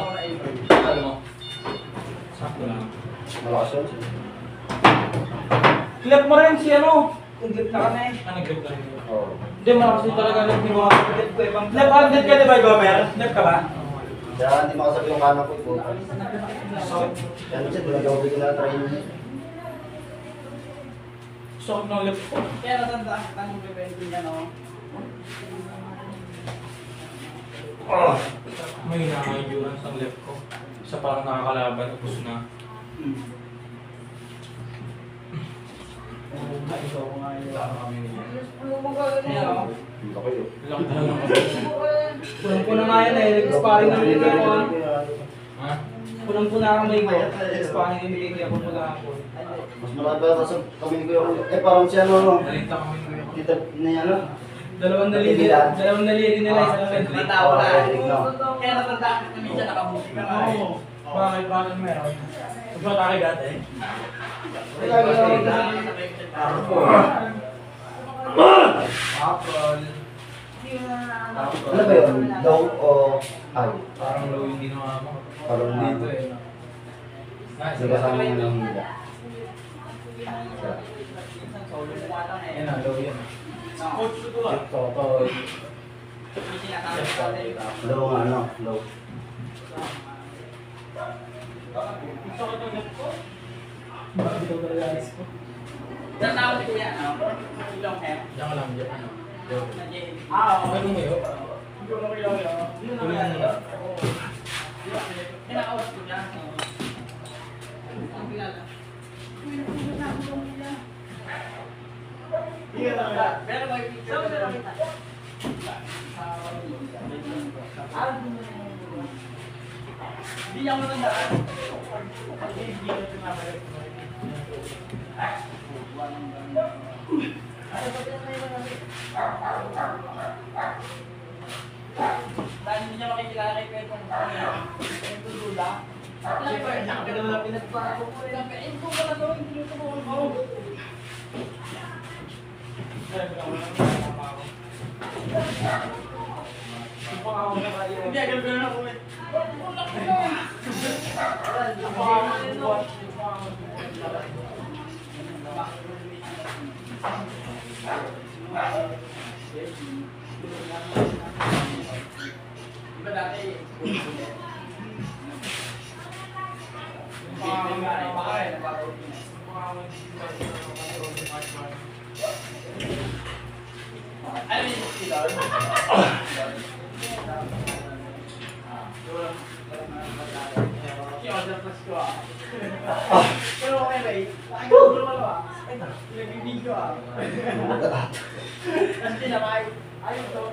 Talo mo. Sakto lang. Malakas yun. Left mo rin si ano. Kung-grip na kami. Ano, grip ka rin. Oo. Hindi, malakas din talaga left ni mga. Left-handed ka, di ba, Gomer? Left ka ba? Kaya hindi makasabi yung kanan ko ito. Kaya minsan, ginagawa ko na try yun. Sakit ng left ko. Kaya natanda ang prevent niya, no? May nakaka-endurance ang left ko. Isa parang nakakalaban, tapos na. Hindi ko kayo. Laki talaga ng Punang-puna nga yan eh. Nag-sparring na rin ako. Ha? Punang-puna ang may ko. Nag-sparring na rin ako mula ako. Mas malaki pa kasi kami ni Kuya Kuya. Eh, parang siya ano, Nalita kami ko yun. dito na yan ano. Dalawang nalili nila. Isa lang rin. Natawa na. No. Kaya natandaan ko na minsan nakabuti ka na. Oo. Bakit meron? Nagpatake dati. Ano ba yun? Low o high? Parang low yung ginawa mo. Parang Dito eh. Hindi kasama yung nanghihila. Yan na, low yan. Coach ko to ah. Low nga ano? Low. Sakit ang left ko. Bakit ito talaga alis ko? Tatawag si Kuya, ano? Long hair. Diyan ka lang, diyan ka lang. Ah, Ano mo yun? kinakawas ko dyan. Ang kilala. Pero may picture. Hindi niya matandaan. Dahil hindi niya makikilala kay Pedro kung ano yung tutula. Pinagbago ko rin. Ito pala daw, hindi ko mo. Hindi, agad-agad na ako eh. Diba dati? Ano yung sila? Pero okay ba eh? Nakikigulo ka ba? Nagbibigyo ah. Tapos tinamay. Ayun to.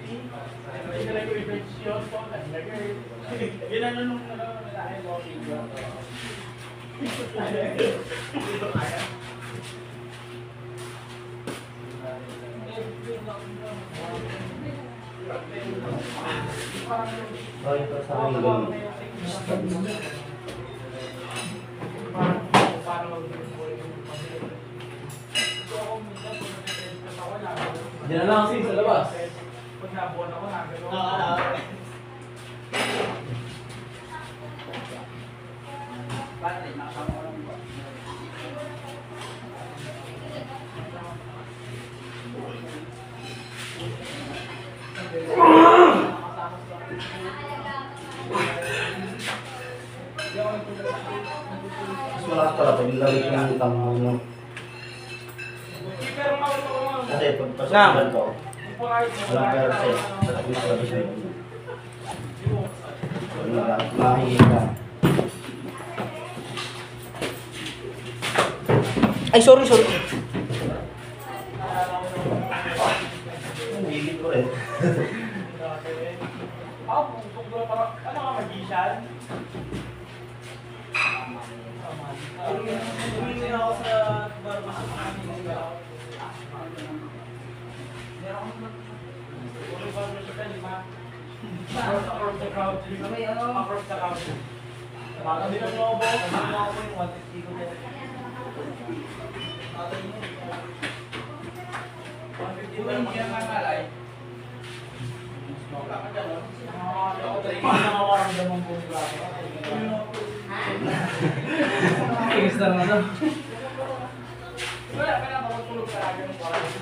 Hindi na ko i-fetch po. Ginano nung lalaki mo. Oh, ito sa akin. Diyan na lang sa labas. Pag nabuhan ako, nagano. Battery, nakasama ko lang ba? Mas malakas pala pag nilagay ko ng utang mo, no? Pero mawala Kasi pag pasok ko, ko. walang pera sa'yo. Sa tabi sa tabi sa'yo. Mahingi ka. Ay, sorry. Higit ko rin. Ako, kung parang, ano ka, magician? Tumingin ako sa barba sa kami. Across the crowd. Across the crowd. Baka din ang lobo. Ano ako yung 150 ko din. 150 ba yung mga malay? Wala ka dyan, no? Nakakaramdaman po yung braso. Tingis na lang ito. Wala ka na, makatulog ka agad ng braso.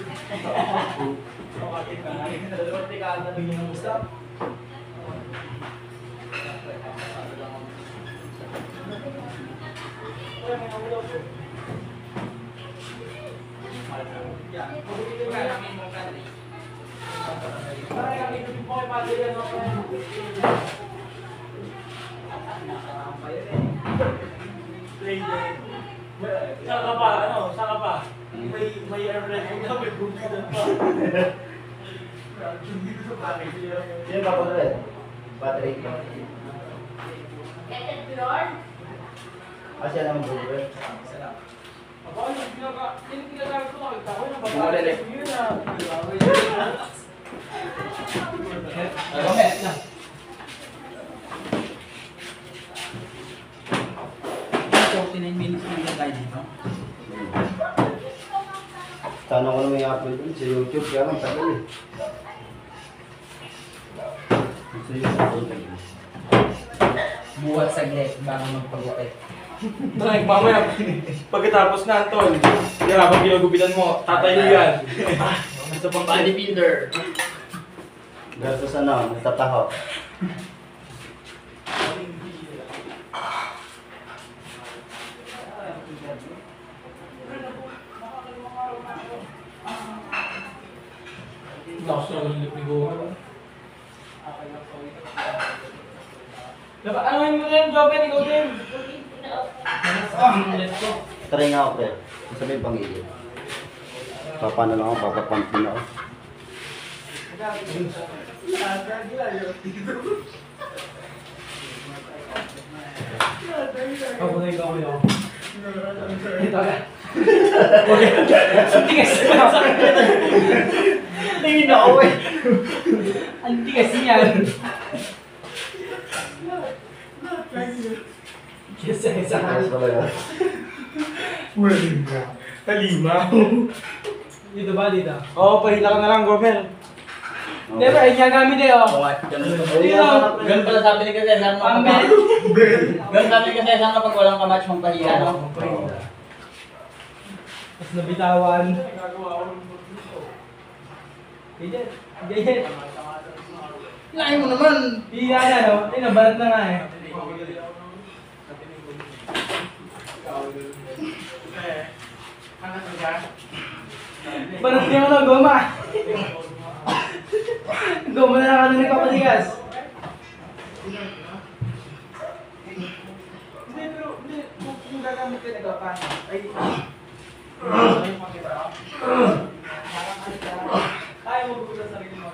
Okay ka. Dalawang tikada na yung stop. Saka pa, ano? Saka pa. May airline na, may bukidan pa. Sino ba ko rin? Battery ko. Siya naman bro. Ako, yung pinagamit ko nakita ko, yung Bumalik. yun na. Ano ba? Na. So, 49 minutes na tayo dito. Sana ko na may upload dun sa YouTube. Kaya lang tagal eh. Sa YouTube. Buhat saglit bago magpagupit. Like, mamaya, pagkatapos na, Anton, hindi habang ginagupitan mo, tatayo yan. Ito pang bodybuilder. Gastos ano, natataho. Lakas na yung lip ni Gohan. Diba, ano yung mga yung job, ikaw din? Let's go. Try nga ako pre. Sabihin pang-igil. Paano lang ako, papapump din ako. Ako na ikaw yun. Dito ka. Ang tigas. Tingin ako eh. Ang tigas niyan. Kesa. Ayos pala yan. Halimaw. Dito ba dito? Oo, pahila ka na lang, Gomer. Hindi ba, ay niya gamit eh oh. Ganun pala sabi ni Cesar Pambel. Ganun sabi ni Cesar kapag walang kamatch mong pahiya, no? Tapos nabitawan. Ganyan. Ganyan. Lain mo naman. Iya na no? Ay, nabalat na nga eh. Balat niya ko na, goma. Goma na lang ano ni Kapatigas. Hindi, pero kung gagamit ka na paano? Ay, kaya mo bukas sa sarili mo.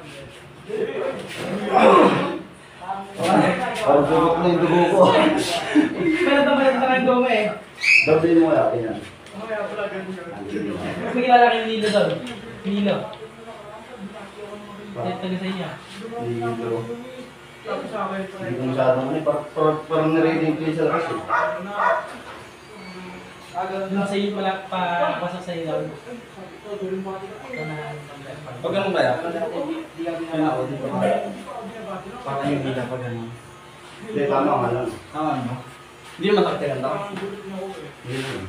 Parang dugot na yung dugo ko. Balat na ng goma eh. Dablin mo kaya yan. Mas makilala kayo Nilo doon. Nilo. Taga sa inyo. Dito. Hindi ko masyadong ano eh. Parang na-rating ko yung sa kasi. Doon sa iyo pala pasok sa iyo. Pag ganun kaya? Di ka binalao dito. Parang yung hila pag ganun. Hindi, tama nga lang. Tama mo. Hindi naman taktikan daw. Hindi naman.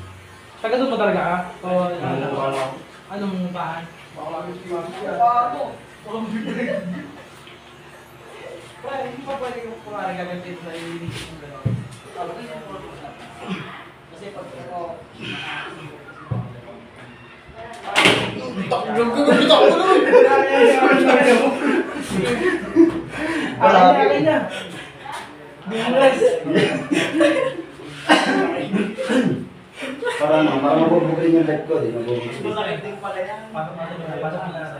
Taga doon pa talaga ka? O Ano ba ako? anong bahan? Hindi pa pwede kung kumari gagantin sa inisip mo gano'n. Kasi pag ako... Alay na! Bilas! Para mabubukin yung leg ko. Di mabubukin. Pasok mo na sa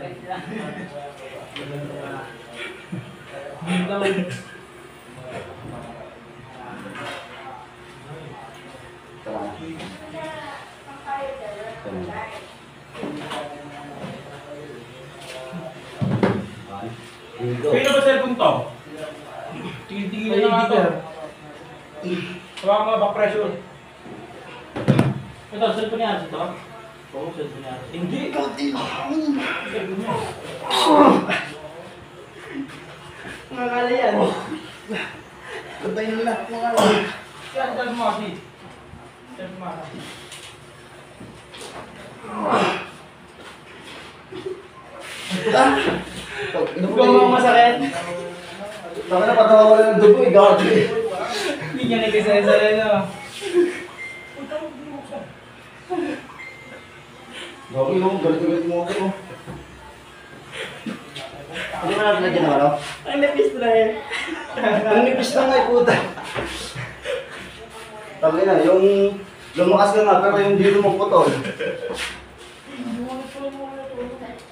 Bilaw. Tara. Dito. Pino ba cellphone to? Tingin-tingin na ako. Tawag mo back pressure. Ito, cellphone niya ito. Oo, cellphone niya. Hindi. Nakakala yan. Patay na lang. Mga lang. Yan, dyan mo kasi. Dyan mo kasi. Ikaw mo masakit. Saka na parang nawawala ng dugo eh. Gagi. Hindi niya nagkasaya rin no. Gagi mo. Galit mo ako. Hindi mo natin lagyan ng ano? Ang napis na eh. Ang nipis na nga eh, puta. Tangin na, yung lumakas ka nga, pero yung dito mo putol.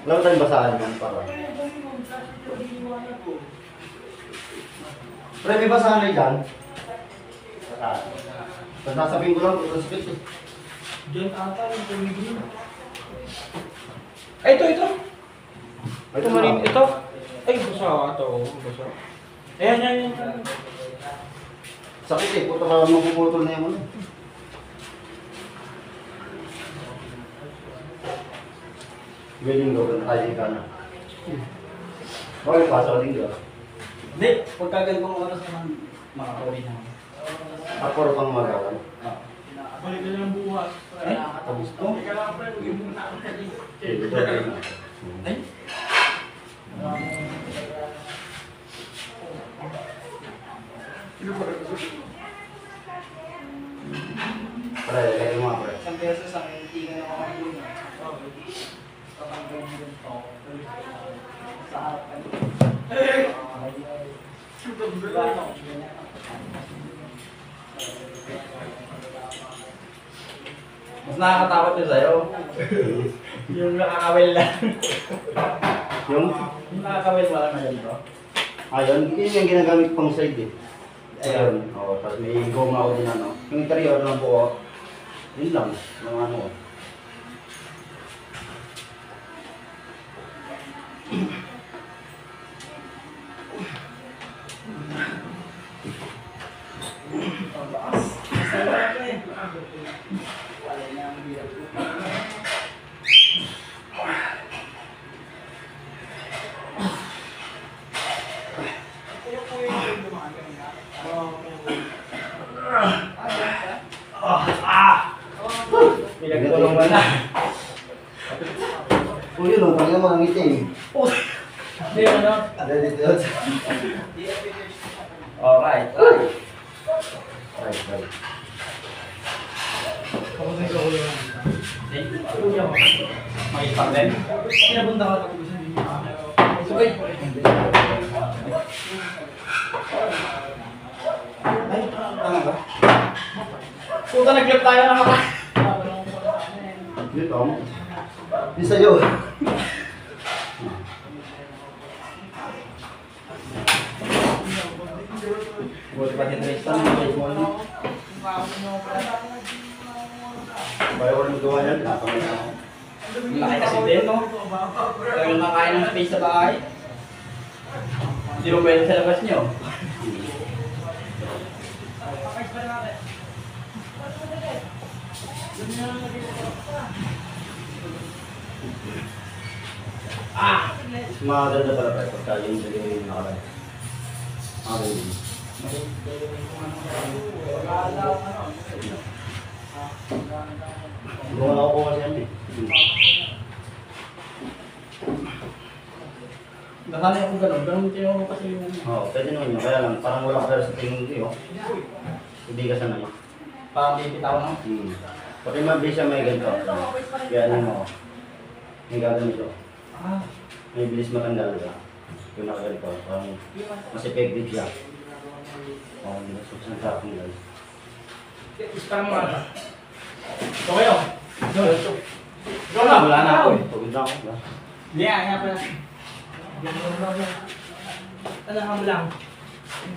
Wala tayong basahan yan para. Pre, may basahan na dyan. Basahan. Tapos nasabihin ko lang, ito sakit eh. Diyan ata yung tumigil. Ay, ito. Ito Marin, ito. Ay, basa ito. Basa. Ayan, yan. Sakit eh, puta parang magpuputol na yung ano. Galing daw, tayo ka na. Bakit pasok din ka? Hindi, pagkagal ko oras naman makakawin na. Apor pang magawan. Balik ka ng buhat. Tapos ko? Ay? Pre, kaya mga pre. Isang beses ang hindi ka nakakabuli. Tatanggal mo yung to. Sa harap ka. Mas nakakatakot yun sa'yo. Yung nakakawil lang. Yung, Yung nakakawil wala na ganito. ayun, yun yung ginagamit pang side eh. Ayun, oo, tapos may goma ako din ano. Yung interior ng buo, Yun lang, mga ano. Pinagtulungan na. Uy, yun, ang kanyang mga ngiti. Hindi, ano? Ready to yun. Alright. Right, right. May pag-len. Pinapunta ka tapos sa video. Sabay. Ay, tama ba? Puta, nag-clip tayo na mga. Yun, tama. Yun sa'yo. Buti pa si Tristan. Bayo ko rin magawa yan, nakamay na ako. Laki kasi din, no? Kaya makain ng space sa bahay. Hindi mo pwede sa labas nyo. Mas maganda pala pa pagka yung delivery yung nakalay. Okay. Gumawa ako kasi yan eh. Nakalay ako gano'n. Gano'n kayo ako kasi yung... Oo, pwede naman yun. Kaya lang, parang wala ka pero sa tingin ko yun. Hindi ka sanay. Parang bibitaw na. Pati mabilis siya may ganito. Kaya alam mo, may gaganito. May bilis matanggal ka. Yung nakaganito, parang mas effective siya. Ang sarap ng guys. Parang mga... Ito kayo. Ikaw na! Wala na ako eh. Pagod na ako. Hindi nga pala. Alam mo lang.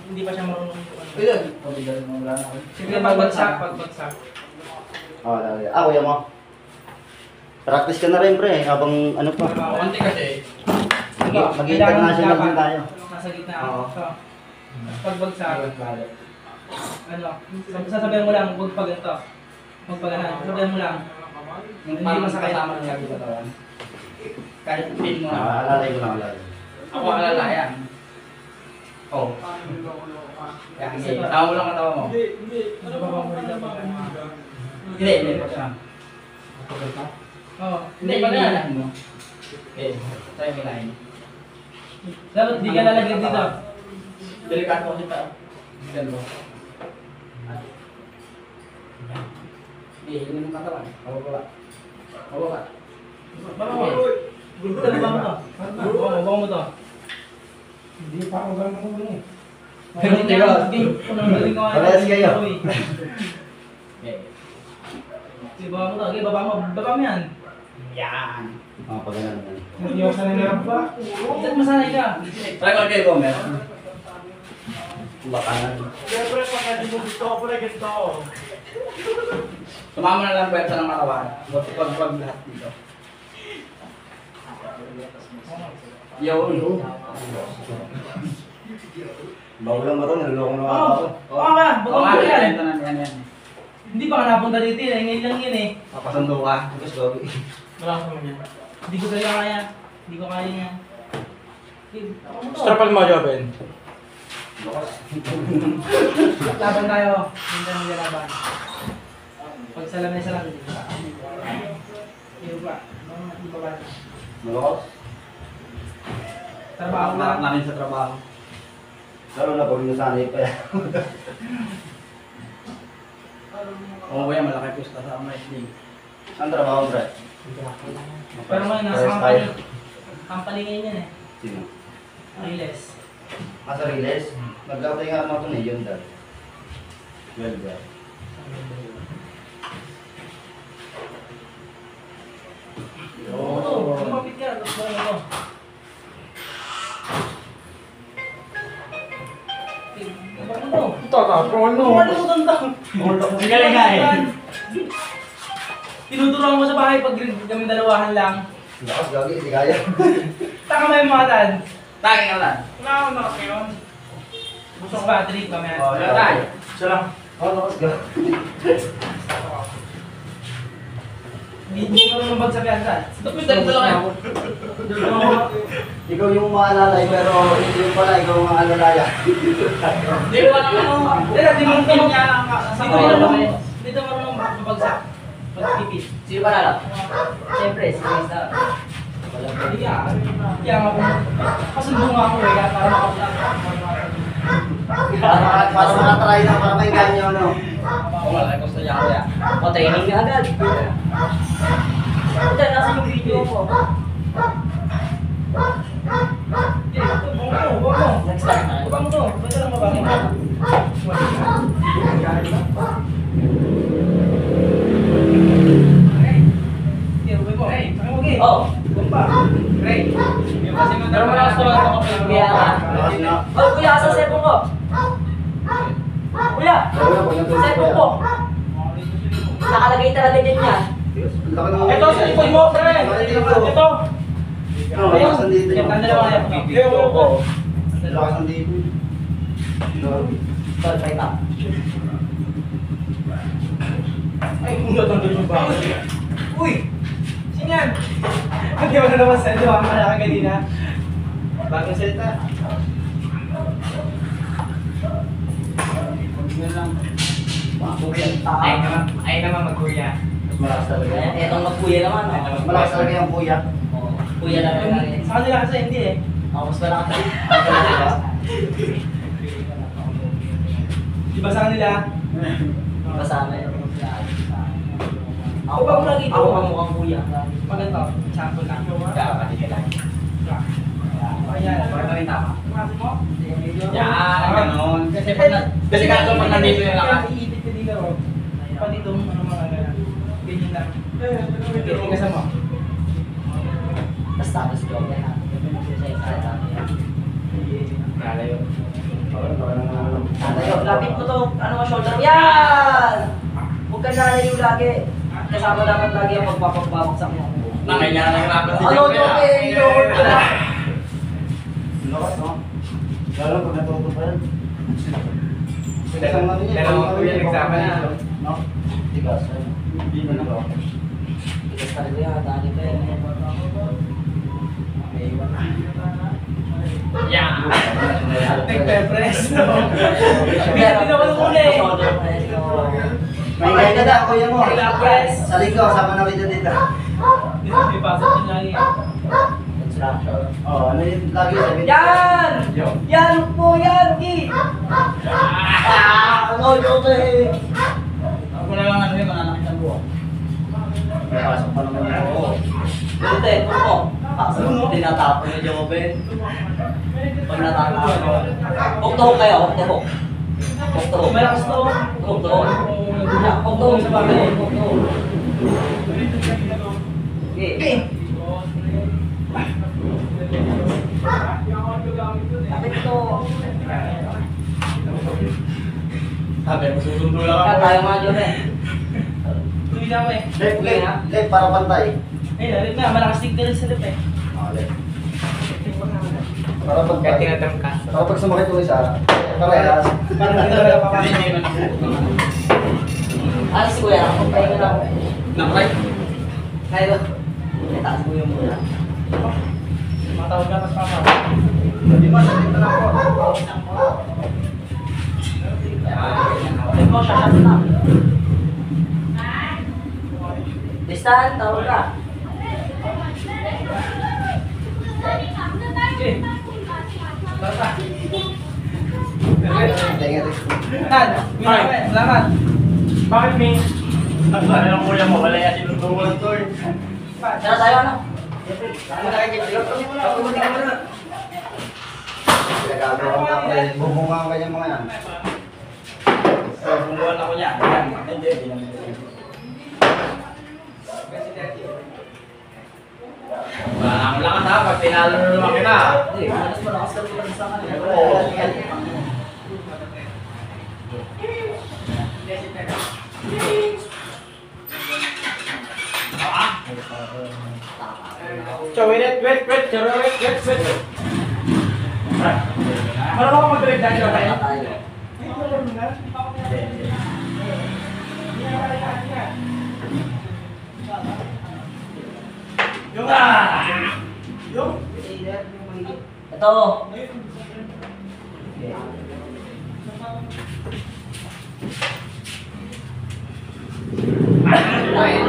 Hindi pa siya marunong. Ayun. Pagod mo wala na ako. Sige, pagbagsak. Oo, lalagay. Kuya mo. Practice ka na rin pre, habang ano pa. Konti kasi. Mag-international din tayo. Nasa gitna Oo. ako. So, pagbagsak. Ano, sasabihan mo lang, huwag pa ganito. Huwag pa ganan. Sasabihan mo lang. Hindi masakay naman ang lagi katawan. Kahit pin mo na. Alalay ko lang, alalay. Ako ang lalayan. Oh. Kaya hindi. Tawa mo lang ang tawa mo. Ano ba ba mo rin Hindi pa siya. Oo. Hindi pa na. Okay. Try mo line. Dapat di ka lalagyan dito. Delikado kasi pa. Dalawa. Hindi mo katawan. Pababa. Pababa. Baba mo. Baba mo to. Baba mo to. Hindi pa ako gano'n mo eh. Pero hindi ko. Parehas kayo. Okay. Sige, baba mo to. Okay, baba mo. Baba mo yan. Yan. Pag ganun yan. Hindi ako sanay na ba? Ba't masanay ka? Try ko kayo, Gomer. Bakanan. Siyempre, pagka di mo gusto ko pala ganito. Sumama na lang pwersa ng katawan. Pag lahat dito. Yun. Bago lang ba ito? Naluloko na Oo. ako. Oo ka. Oo Baka mo nga, yan. ito na yan. Hindi pa ka napunta dito eh. Ngayon lang yan eh. Papasundo ka. Tapos gawin. Wala ka naman yan. Hindi ko talaga kaya. Hindi ko kaya yan. Ako mo to. Strapal mo, Joven. Laban tayo. Hindi tayo laban. Pag sa lamesa lang, hindi pa. Hindi pa. Hindi pa ba? Malakos. Trabaho Marap lang. namin sa trabaho. Lalo na pag nasanay pa yan. Oo, kuya, malaki po sa kasama wrestling. Ang trabaho mo, Brad? Pero ngayon, nasa Parehas company. tayo. Company ngayon yan eh. Sino? Riles. Sa Riles? Nagkatay nga naman ito na yun, Dad. Well, Dad. Oo, lumapit ka. Tapos mo ano. Ano? Tatapon, no? Ano mo tanda? Ang galing nga eh. Tinuturuan mo sa bahay pag kami dalawahan lang. Lakas gagi, hindi kaya. Taka mo yung mga tan. Taka ka lang. Wala akong nakas ngayon. Busok battery kami. Oh, Wala tayo. Siya lang. Oh, lakas gagi. Hindi ko naman bagsabihan tan. Tapos dalawa kayo. Ikaw yung maalalay, pero hindi yung pala, ikaw ang maalalaya. Hindi ko alam ano. Hindi mo niya dito marunong magbagsak. Pagtipid. Sino ba nalap? Siyempre, si Luis na. Kaya nga po. Kasundo nga ako eh. Kaya para makaplug. Para makatry na, para may ganyo, ano. Kung wala, gusto niya ako yan. O, training na agad. Puta, nasa yung video ko. Next time na. Bang to. Ba't lang mabangin? Oh, Pero malakas to ako kuya ka. Oh, kuya, asa cellphone ko? Kuya, cellphone ko. Nakalagay talaga dyan yan. Ito sa ipon mo, pre! Ito! Lakas ang dito. Ang dalawa na yung Lakas ang dito. Sorry, fight up. Ay, ulo itong dito ba? Uy! Sino yan? Hindi mo na naman sa inyo, ang malaki kanina. Bagong salita. Ay naman mag-kuya. Malakas talaga. Etong magkuya naman. Oh. Malakas talaga yung kuya. Oh, kuya na rin. Sa kanila kasi hindi eh. Ako, mas malaki. Di ba sa kanila? Kasama yun. Ako ba lagi ito? Ako ba mukhang kuya? Maganda. Sample lang. Kapatid ka lang. Ayan. Maganda rin tama. Yan, ganon. Kasi kaso pag nandito yung lakas. Iipit ka dito. Pati itong ano mga ganyan. Ganyan lang. Ganyan ka sa mo. Tapos tapos ko. Nalayo. Nalayo. Lapit mo to. Ano mo shoulder? Yan! Huwag ka nalayo lagi. Kasama dapat lagi ang magpapagpapaksak mo. Nangyayari na ako. Ano to eh? Lord ka na. Lakas, no? Lalo pag natuto pa yan. Dalawang kuya nagsama na. No? Tigas. Hindi na ito. Tigas talaga yan. Dali pa yan. Yeah! Nagpe-press, no? Hindi naman muna eh. Shoulder press. May kaya ka na, kuya mo. Press. Sa likod, sama na kita dito. May pasok din lagi. Instruction. Oh, ano yung lagi sabi? Yan! Yan po yan! Gi! Ano yun eh? Ako na lang ano yung mananakit ang buwan. May pasok pa naman yung oo. Ito eh, puto. Kaso tinatapon ni Joven. Pag natapon ko. Hukto kayo, hukto. Hukto. Malakas to. Hukto. Hukto sa bagay. Hukto. Gi. Kapit ito. Sabi mo, susundo lang Kaya ako. tayo mga Joven. Tuloy na ako eh. Left, para pantay. Eh, nalit na. Malakas din ka rin sa lip eh. Oh, left. Para Kaya pantay. tinatam ka. Para pag sumakit ko isa, parehas. Parang hindi na wala papasok. Alis ko yan. Kung pahinga na ako. Nakray. Kaya ba? Itaas mo yung muna. Matawag ka mas papa. Hindi mo, dito na ako. Ito, shashot na. Listahan, tawag ka. Okay. Basta. Tingnan. Tan, salamat. Bakit may? Ano lang kuya mo? Wala yan sinunduan to eh. Tara tayo ano? Gagawa ka pa rin. Bubunga ka yung mga yan. Bumuhan ako niya. Yan. Hindi. Wala akong lakas ha. Pag tinalo na naman kita. Hindi, malas malakas ka rin sa kanila. Oo. Chow, wait. Charo, wait. Marunong ka mag-direct dyan, Chow, kaya? Tayo. Yung? Ito. Ayun.